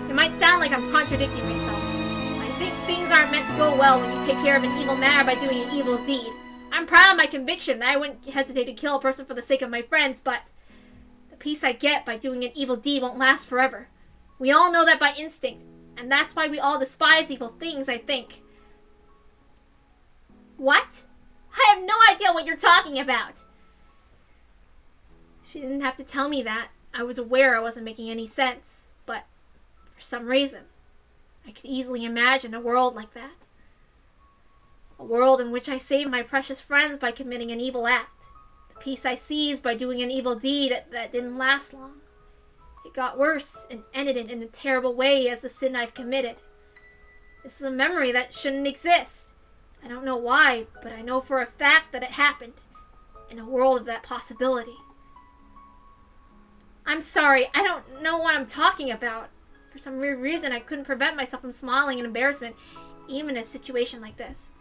It might sound like I'm contradicting myself. I To think things aren't meant to go well when you take care of an evil matter by doing an evil deed. I'm proud of my conviction that I wouldn't hesitate to kill a person for the sake of my friends, but the peace I get by doing an evil deed won't last forever. We all know that by instinct, and that's why we all despise evil things, I think. What? I have no idea what you're talking about. She didn't have to tell me that. I was aware I wasn't making any sense, but for some reason, I could easily imagine a world like that. A world in which I saved my precious friends by committing an evil act. The peace I seized by doing an evil deed that didn't last long. It got worse and ended in a terrible way as the sin I've committed. This is a memory that shouldn't exist. I don't know why, but I know for a fact that it happened. In a world of that possibility. I'm sorry, I don't know what I'm talking about. For some weird reason, I couldn't prevent myself from smiling in embarrassment, even in a situation like this.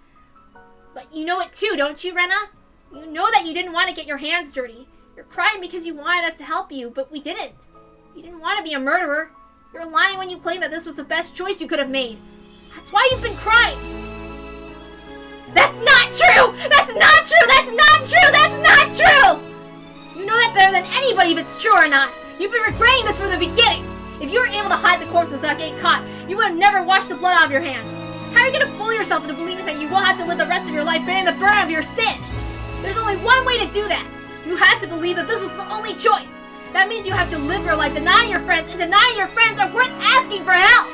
But you know it too, don't you, Rena? You know that you didn't want to get your hands dirty. You're crying because you wanted us to help you, but we didn't. You didn't want to be a murderer. You're lying when you claim that this was the best choice you could have made. That's why you've been crying. That's not true! That's not true! That's not true! That's not true! You know that better than anybody if it's true or not. You've been regretting this from the beginning. If you were able to hide the corpse without getting caught, you would have never washed the blood off your hands. How are you going to fool yourself into believing that you won't have to live the rest of your life bearing the burden of your sin? There's only one way to do that. You have to believe that this was the only choice. That means you have to live your life denying your friends, and denying your friends are worth asking for help.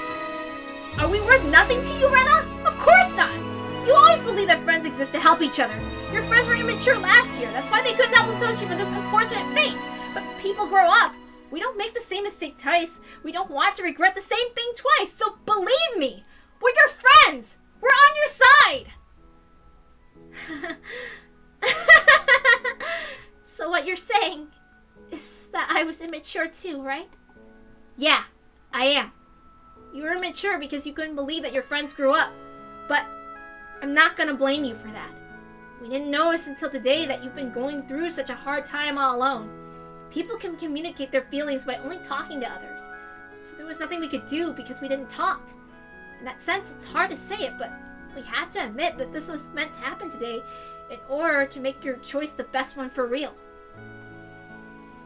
Are we worth nothing to you, Rena? Of course not. You always believe that friends exist to help each other. Your friends were immature last year. That's why they couldn't help associate with this unfortunate fate. But people grow up. We don't make the same mistake twice. We don't want to regret the same thing twice. So believe me, we're your friends. We're on your side. So what you're saying is that I was immature too, right? Yeah, I am. You were immature because you couldn't believe that your friends grew up. But I'm not gonna blame you for that. We didn't notice until today that you've been going through such a hard time all alone. People can communicate their feelings by only talking to others. So there was nothing we could do because we didn't talk. In that sense, it's hard to say it, but we have to admit that this was meant to happen today in order to make your choice the best one for real.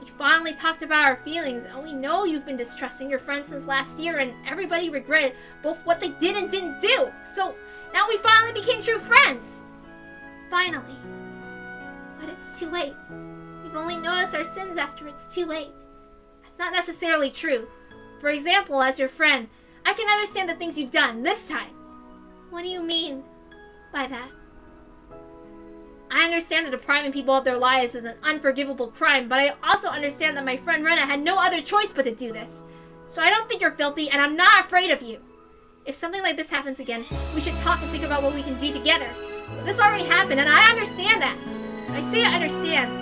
We finally talked about our feelings, and we know you've been distrusting your friends since last year, and everybody regretted both what they did and didn't do. So now we finally became true friends. Finally. But it's too late. We've only noticed our sins after it's too late. That's not necessarily true. For example, as your friend, I can understand the things you've done this time. What do you mean by that? I understand that depriving people of their lives is an unforgivable crime, but I also understand that my friend Rena had no other choice but to do this. So I don't think you're filthy, and I'm not afraid of you. If something like this happens again, we should talk and think about what we can do together. But this already happened, and I understand that. When I say I understand,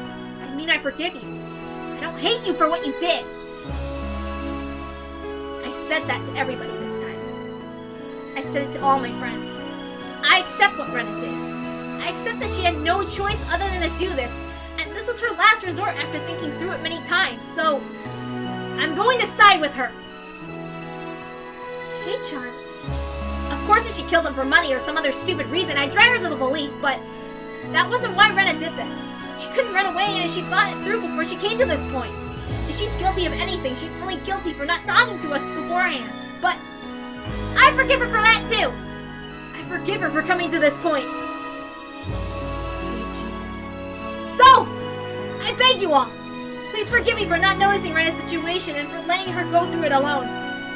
I mean I forgive you. I don't hate you for what you did. I said that to everybody this time. I said it to all my friends. I accept what Rena did. I accept that she had no choice other than to do this, and this was her last resort after thinking through it many times, so I'm going to side with her. Kei-chan. Of course if she killed him for money or some other stupid reason, I'd drag her to the police, but that wasn't why Rena did this. She couldn't run away, and she thought it through before she came to this point. If she's guilty of anything, she's only guilty for not talking to us beforehand. But I forgive her for that too. I forgive her for coming to this point. So, I beg you all, please forgive me for not noticing Rena's situation and for letting her go through it alone.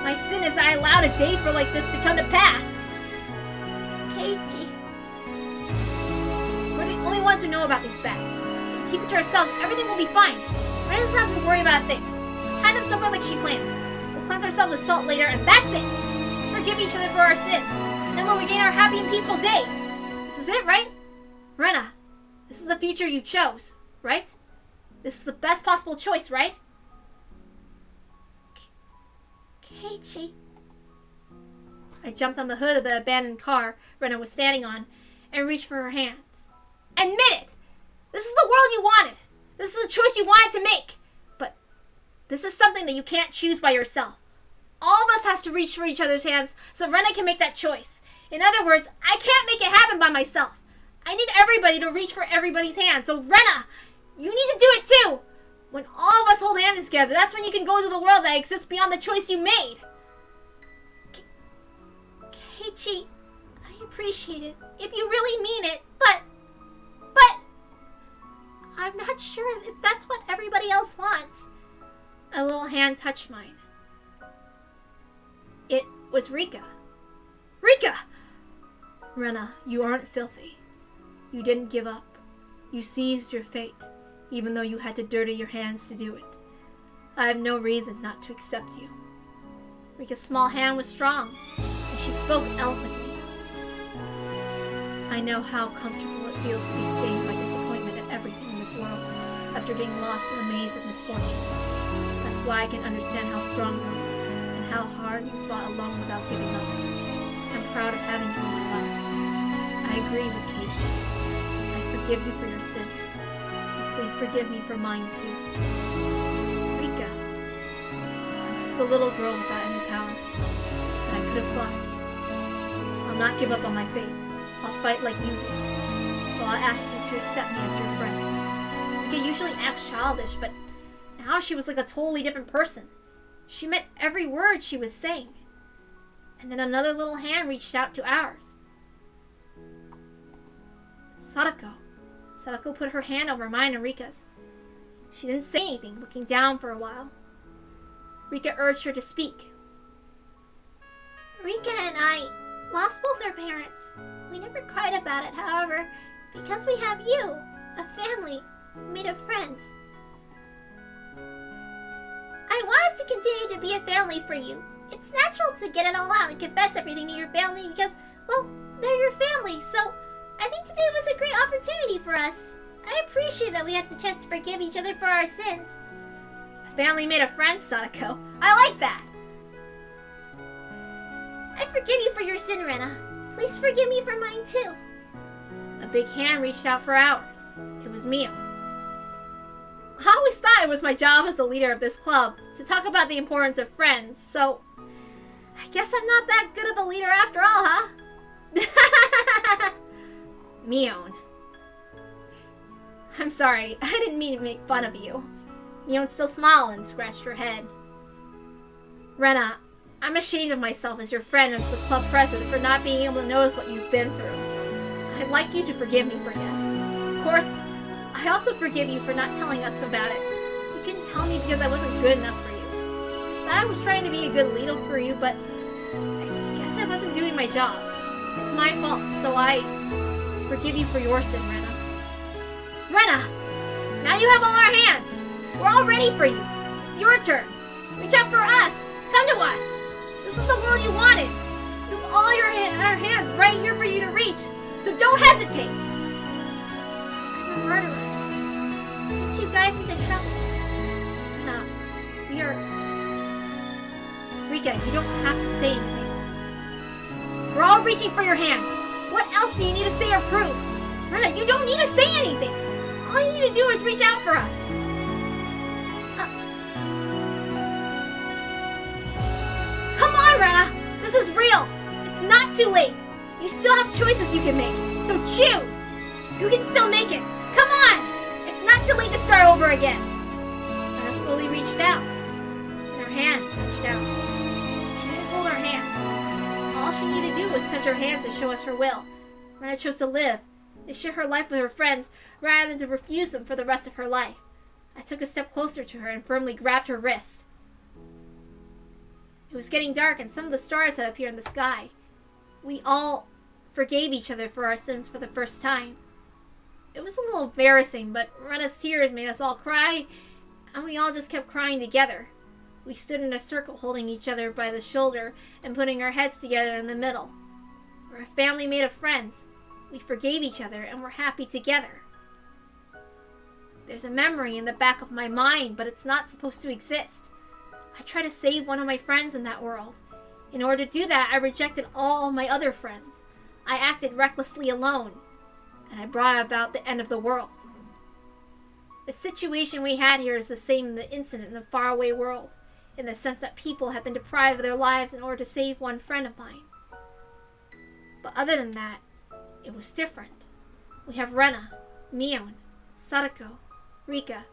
My sin is I allowed a day for like this to come to pass. Keiichi. We're the only ones who know about these facts. If we keep it to ourselves, everything will be fine. Rena doesn't have to worry about a thing. Let's hide them somewhere like she planned. We'll cleanse ourselves with salt later, and that's it. Let's forgive each other for our sins. And then we'll regain our happy and peaceful days. This is it, right? Rena, this is the future you chose, right? This is the best possible choice, right? Keiichi. I jumped on the hood of the abandoned car Rena was standing on and reached for her hands. Admit it! This is the world you wanted. This is a choice you wanted to make. But this is something that you can't choose by yourself. All of us have to reach for each other's hands so Rena can make that choice. In other words, I can't make it happen by myself. I need everybody to reach for everybody's hand. So Rena, you need to do it too. When all of us hold hands together, that's when you can go to the world that exists beyond the choice you made. Keiichi, I appreciate it if you really mean it, but I'm not sure if that's what everybody else wants. A little hand touched mine. It was Rika. Rika! Rena, you aren't filthy. You didn't give up. You seized your fate, even though you had to dirty your hands to do it. I have no reason not to accept you. Rika's small hand was strong, and she spoke eloquently. I know how comfortable it feels to be stained by disappointment at everything in this world after getting lost in a maze of misfortune. That's why I can understand how strong you are and how hard you fought alone without giving up. I'm proud of having you in my life. I agree with Keiichi. I forgive you for your sin, so please forgive me for mine too. Rika, I'm just a little girl without any power, but I could have fought. I'll not give up on my fate. I'll fight like you do. So I'll ask you to accept me as your friend. Rika usually acts childish, but now she was like a totally different person. She meant every word she was saying. And then another little hand reached out to ours. Sadako. Sadako put her hand over mine and Rika's. She didn't say anything, looking down for a while. Rika urged her to speak. Rika and I lost both our parents. We never cried about it, however, because we have you, a family made of friends. I want us to continue to be a family for you. It's natural to get it all out and confess everything to your family because, well, they're your family, so I think today was a great opportunity for us. I appreciate that we had the chance to forgive each other for our sins. A family made of friends, Sadako. I like that. I forgive you for your sin, Rena. Please forgive me for mine too. A big hand reached out for ours. It was Mio. I always thought it was my job as the leader of this club to talk about the importance of friends, so I guess I'm not that good of a leader after all, huh? Mion. I'm sorry, I didn't mean to make fun of you. Mion still smiled and scratched her head. Rena, I'm ashamed of myself as your friend and as the club president for not being able to notice what you've been through. I'd like you to forgive me for that. Of course, I also forgive you for not telling us about it. You couldn't tell me because I wasn't good enough for you. I thought I was trying to be a good leader for you, but I guess I wasn't doing my job. It's my fault, so I forgive you for your sin, Rena. Rena! Now you have all our hands! We're all ready for you! It's your turn! Reach out for us! Come to us! This is the world you wanted! You have all our hands right here for you to reach, so don't hesitate! I'm a murderer. Get you guys into trouble. Rena, we are... Rika, you don't have to say anything. We're all reaching for your hand. What else do you need to say or prove? Rena, you don't need to say anything. All you need to do is reach out for us. Come on, Rena. This is real. It's not too late. You still have choices you can make. So choose. You can still make it. Come on. It's not too late to start over again. Rena slowly reached out, and her hand touched ours. She didn't hold our hands. All she needed to do was touch her hands to show us her will. Rena chose to live, to share her life with her friends, rather than to refuse them for the rest of her life. I took a step closer to her and firmly grabbed her wrist. It was getting dark and some of the stars had appeared in the sky. We all forgave each other for our sins for the first time. It was a little embarrassing, but Rena's tears made us all cry, and we all just kept crying together. We stood in a circle holding each other by the shoulder and putting our heads together in the middle. We're a family made of friends. We forgave each other and we're happy together. There's a memory in the back of my mind, but it's not supposed to exist. I tried to save one of my friends in that world. In order to do that, I rejected all my other friends. I acted recklessly alone, and I brought about the end of the world. The situation we had here is the same in the incident in the faraway world. in the sense that people have been deprived of their lives in order to save one friend of mine. But other than that, it was different. We have Rena, Mion, Sadako, Rika,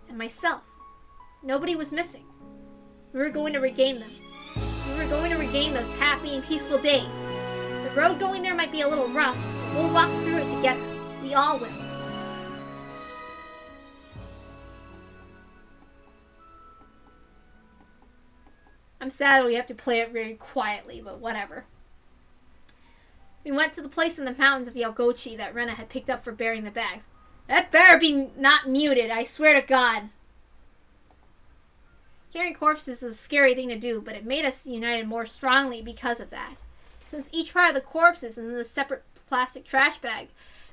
and myself. Nobody was missing. We were going to regain them. We were going to regain those happy and peaceful days. The road going there might be a little rough, but we'll walk through it together. We all will. I'm sad we have to play it very quietly, but whatever. We went to the place in the mountains of Yagochi that Rena had picked up for burying the bags. That better be not muted, I swear to God. Carrying corpses is a scary thing to do, but it made us united more strongly because of that. Since each part of the corpse is in a separate plastic trash bag,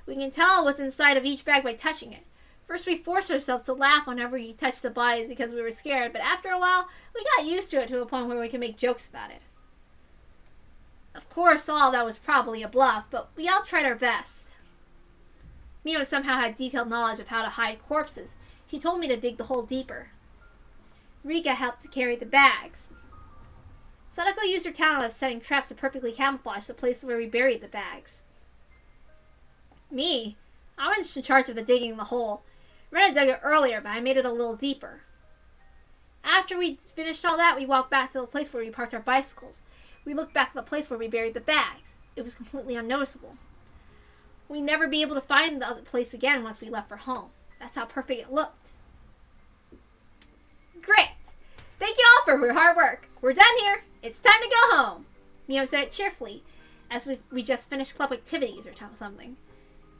we can tell what's inside of each bag by touching it. First, we forced ourselves to laugh whenever we touched the bodies because we were scared, but after a while, we got used to it to a point where we could make jokes about it. Of course, all of that was probably a bluff, but we all tried our best. Mio somehow had detailed knowledge of how to hide corpses. She told me to dig the hole deeper. Rika helped to carry the bags. Sadako used her talent of setting traps to perfectly camouflage the place where we buried the bags. Me? I was in charge of the digging the hole. Rena dug it earlier, but I made it a little deeper. After we finished all that, we walked back to the place where we parked our bicycles. We looked back at the place where we buried the bags. It was completely unnoticeable. We'd never be able to find the other place again once we left for home. That's how perfect it looked. Great! Thank you all for your hard work. We're done here. It's time to go home. Mio said it cheerfully, as we just finished club activities or something.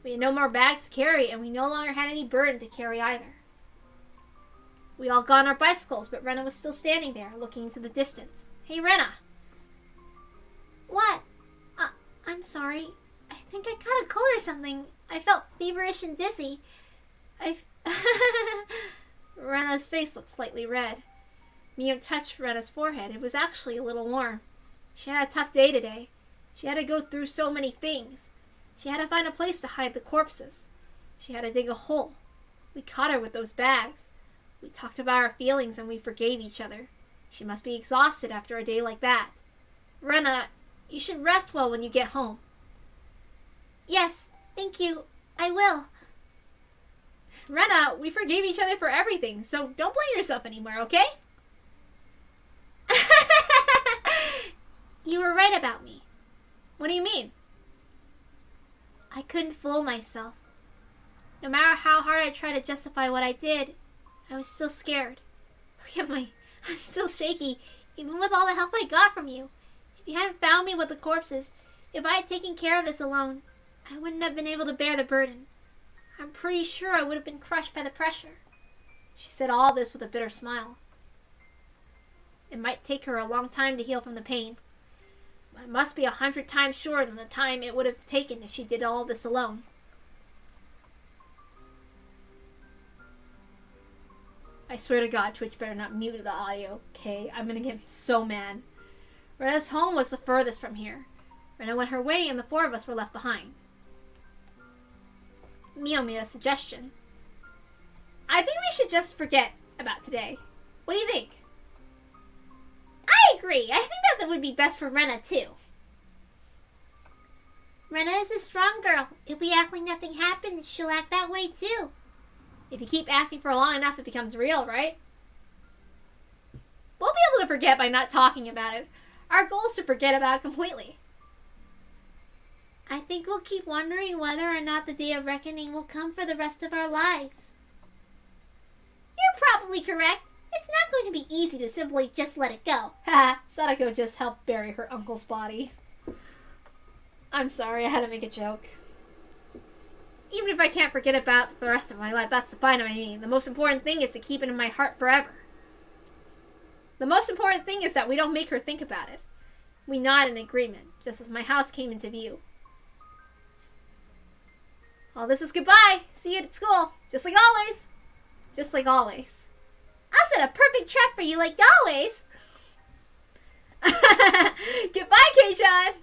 We had no more bags to carry, and we no longer had any burden to carry either. We all got on our bicycles, but Rena was still standing there, looking into the distance. Hey, Rena! What? I'm sorry. I think I caught a cold or something. I felt feverish and dizzy. Rena's face looked slightly red. Mio touched Rena's forehead. It was actually a little warm. She had a tough day today. She had to go through so many things. She had to find a place to hide the corpses. She had to dig a hole. We caught her with those bags. We talked about our feelings and we forgave each other. She must be exhausted after a day like that. Rena, you should rest well when you get home. Yes, thank you. I will. Rena, we forgave each other for everything, so don't blame yourself anymore, okay? You were right about me. What do you mean? I couldn't fool myself. No matter how hard I tried to justify what I did, I was still scared. Look at I'm still shaky, even with all the help I got from you. If you hadn't found me with the corpses, if I had taken care of this alone, I wouldn't have been able to bear the burden. I'm pretty sure I would have been crushed by the pressure. She said all this with a bitter smile. It might take her a long time to heal from the pain. But it must be 100 times shorter than the time it would have taken if she did all this alone. I swear to God, Twitch better not mute the audio, okay? I'm gonna get so mad. Rena's home was the furthest from here. Rena went her way and the four of us were left behind. Mio made a suggestion. I think we should just forget about today. What do you think? I agree. I think that would be best for Rena, too. Rena is a strong girl. If we act like nothing happened, she'll act that way, too. If you keep acting for long enough, it becomes real, right? We'll be able to forget by not talking about it. Our goal is to forget about it completely. I think we'll keep wondering whether or not the day of reckoning will come for the rest of our lives. You're probably correct. It's not going to be easy to simply just let it go. Haha, Sadako just helped bury her uncle's body. I'm sorry, I had to make a joke. Even if I can't forget about the rest of my life, that's the fine by me. The most important thing is to keep it in my heart forever. The most important thing is that we don't make her think about it. We nod in agreement, just as my house came into view. Well, this is goodbye. See you at school. Just like always. Just like always. I'll set a perfect trap for you like always. Goodbye, Kei-chan.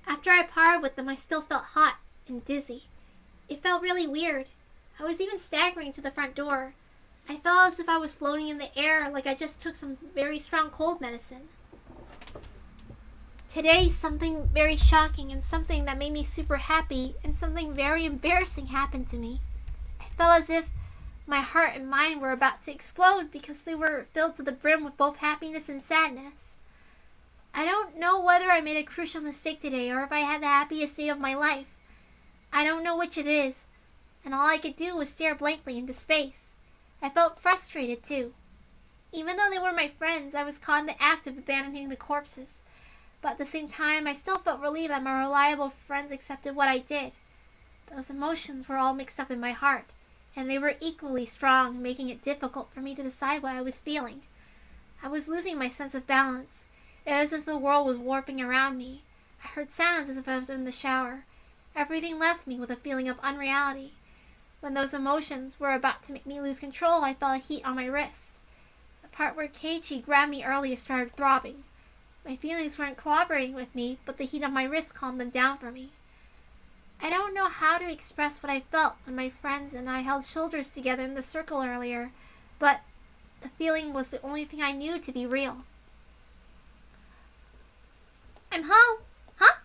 After I parted with them, I still felt hot and dizzy. It felt really weird. I was even staggering to the front door. I felt as if I was floating in the air, like I just took some very strong cold medicine. Today, something very shocking and something that made me super happy and something very embarrassing happened to me. I felt as if my heart and mind were about to explode because they were filled to the brim with both happiness and sadness. I don't know whether I made a crucial mistake today or if I had the happiest day of my life. I don't know which it is, and all I could do was stare blankly into space. I felt frustrated too. Even though they were my friends, I was caught in the act of abandoning the corpses. But at the same time, I still felt relieved that my reliable friends accepted what I did. Those emotions were all mixed up in my heart, and they were equally strong, making it difficult for me to decide what I was feeling. I was losing my sense of balance. It was as if the world was warping around me. I heard sounds as if I was in the shower. Everything left me with a feeling of unreality. When those emotions were about to make me lose control, I felt a heat on my wrist. The part where Keiichi grabbed me earlier started throbbing. My feelings weren't cooperating with me, but the heat on my wrist calmed them down for me. I don't know how to express what I felt when my friends and I held shoulders together in the circle earlier, but the feeling was the only thing I knew to be real. I'm home! Huh?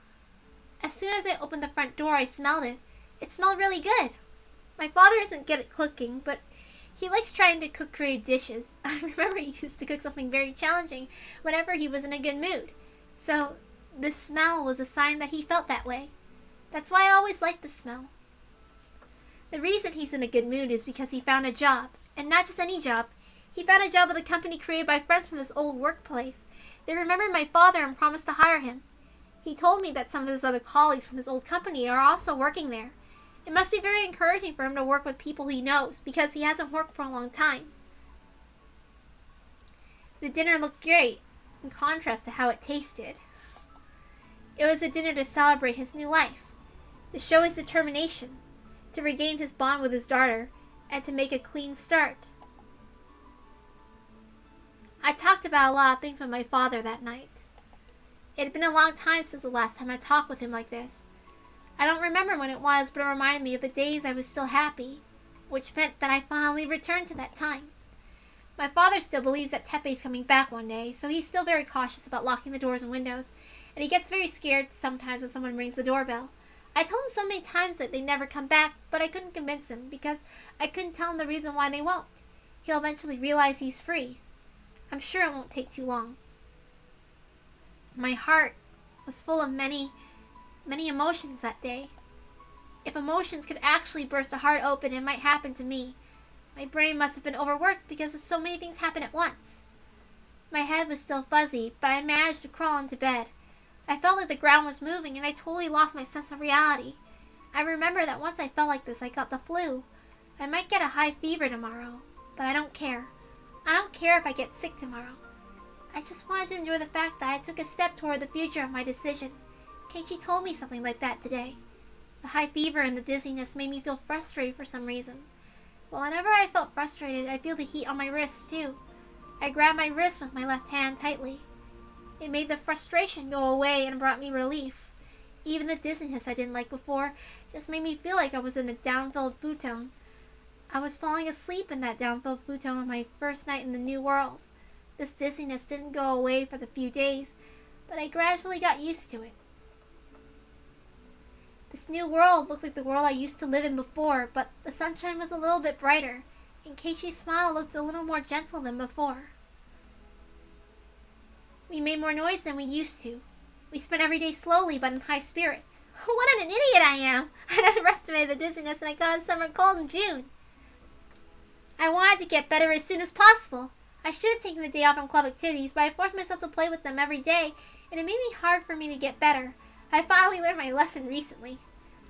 As soon as I opened the front door, I smelled it. It smelled really good. My father isn't good at cooking, but he likes trying to cook creative dishes. I remember he used to cook something very challenging whenever he was in a good mood. So, this smell was a sign that he felt that way. That's why I always liked the smell. The reason he's in a good mood is because he found a job. And not just any job. He found a job with a company created by friends from his old workplace. They remembered my father and promised to hire him. He told me that some of his other colleagues from his old company are also working there. It must be very encouraging for him to work with people he knows, because he hasn't worked for a long time. The dinner looked great, in contrast to how it tasted. It was a dinner to celebrate his new life, to show his determination, to regain his bond with his daughter, and to make a clean start. I talked about a lot of things with my father that night. It had been a long time since the last time I talked with him like this. I don't remember when it was, but it reminded me of the days I was still happy, which meant that I finally returned to that time. My father still believes that Teppei's coming back one day, so he's still very cautious about locking the doors and windows, and he gets very scared sometimes when someone rings the doorbell. I told him so many times that they never come back, but I couldn't convince him because I couldn't tell him the reason why they won't. He'll eventually realize he's free. I'm sure it won't take too long. My heart was full of many emotions that day. If emotions could actually burst a heart open, it might happen to me. My brain must have been overworked because so many things happened at once. My head was still fuzzy, but I managed to crawl into bed. I felt like the ground was moving and I totally lost my sense of reality. I remember that once I felt like this, I got the flu. I might get a high fever tomorrow, but I don't care. I don't care if I get sick tomorrow. I just wanted to enjoy the fact that I took a step toward the future of my decision. Keiichi told me something like that today. The high fever and the dizziness made me feel frustrated for some reason. But whenever I felt frustrated, I feel the heat on my wrists too. I grabbed my wrist with my left hand tightly. It made the frustration go away and brought me relief. Even the dizziness I didn't like before just made me feel like I was in a down-filled futon. I was falling asleep in that down-filled futon on my first night in the new world. This dizziness didn't go away for the few days, but I gradually got used to it. This new world looked like the world I used to live in before, but the sunshine was a little bit brighter, and Keiichi's smile looked a little more gentle than before. We made more noise than we used to. We spent every day slowly but in high spirits. What an idiot I am! I underestimated the dizziness and I got a summer cold in June. I wanted to get better as soon as possible. I should have taken the day off from club activities, but I forced myself to play with them every day, and it made me hard for me to get better. I finally learned my lesson recently.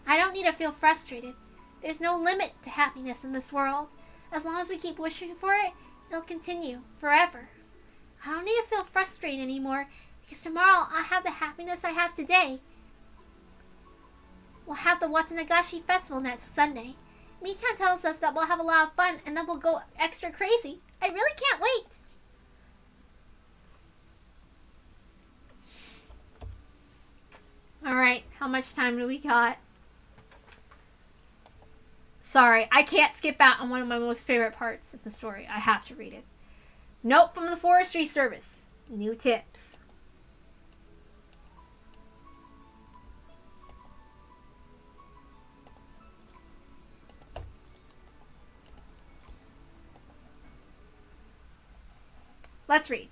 I don't need to feel frustrated. There's no limit to happiness in this world. As long as we keep wishing for it, it'll continue forever. I don't need to feel frustrated anymore, because tomorrow I'll have the happiness I have today. We'll have the Watanagashi Festival next Sunday. Michan tells us that we'll have a lot of fun and then we'll go extra crazy. I really can't wait. Alright, how much time do we got? Sorry, I can't skip out on one of my most favorite parts of the story. I have to read it. Note from the Forestry Service. New tips. Let's read.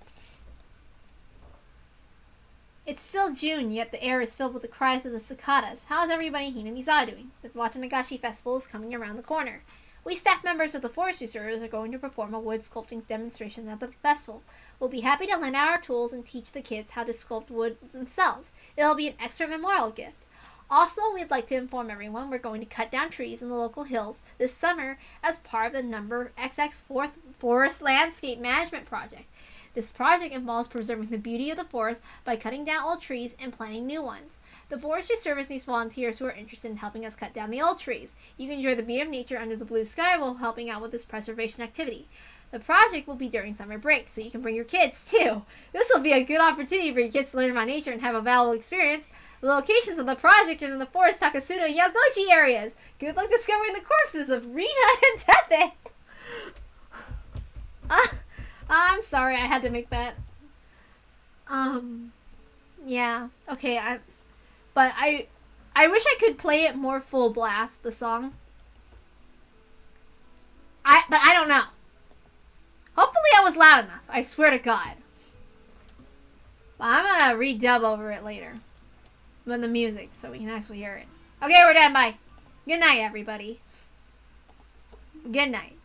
It's still June, yet the air is filled with the cries of the cicadas. How is everybody in Hinamizawa doing? The Watanagashi Festival is coming around the corner. We staff members of the Forestry Service are going to perform a wood sculpting demonstration at the festival. We'll be happy to lend out our tools and teach the kids how to sculpt wood themselves. It'll be an extra memorial gift. Also, we'd like to inform everyone we're going to cut down trees in the local hills this summer as part of the Number XX Fourth Forest Landscape Management Project. This project involves preserving the beauty of the forest by cutting down old trees and planting new ones. The Forestry Service needs volunteers who are interested in helping us cut down the old trees. You can enjoy the beauty of nature under the blue sky while helping out with this preservation activity. The project will be during summer break, so you can bring your kids too. This will be a good opportunity for your kids to learn about nature and have a valuable experience. The locations of the project are in the forest, Takasuno, and Yagochi areas. Good luck discovering the corpses of Rina and Tepe. I'm sorry, I had to make that. Yeah, okay, I wish I could play it more full blast, the song. But I don't know. Hopefully I was loud enough, I swear to God. But I'm gonna redub over it later. With the music, so we can actually hear it. Okay, we're done, bye. Good night, everybody. Good night.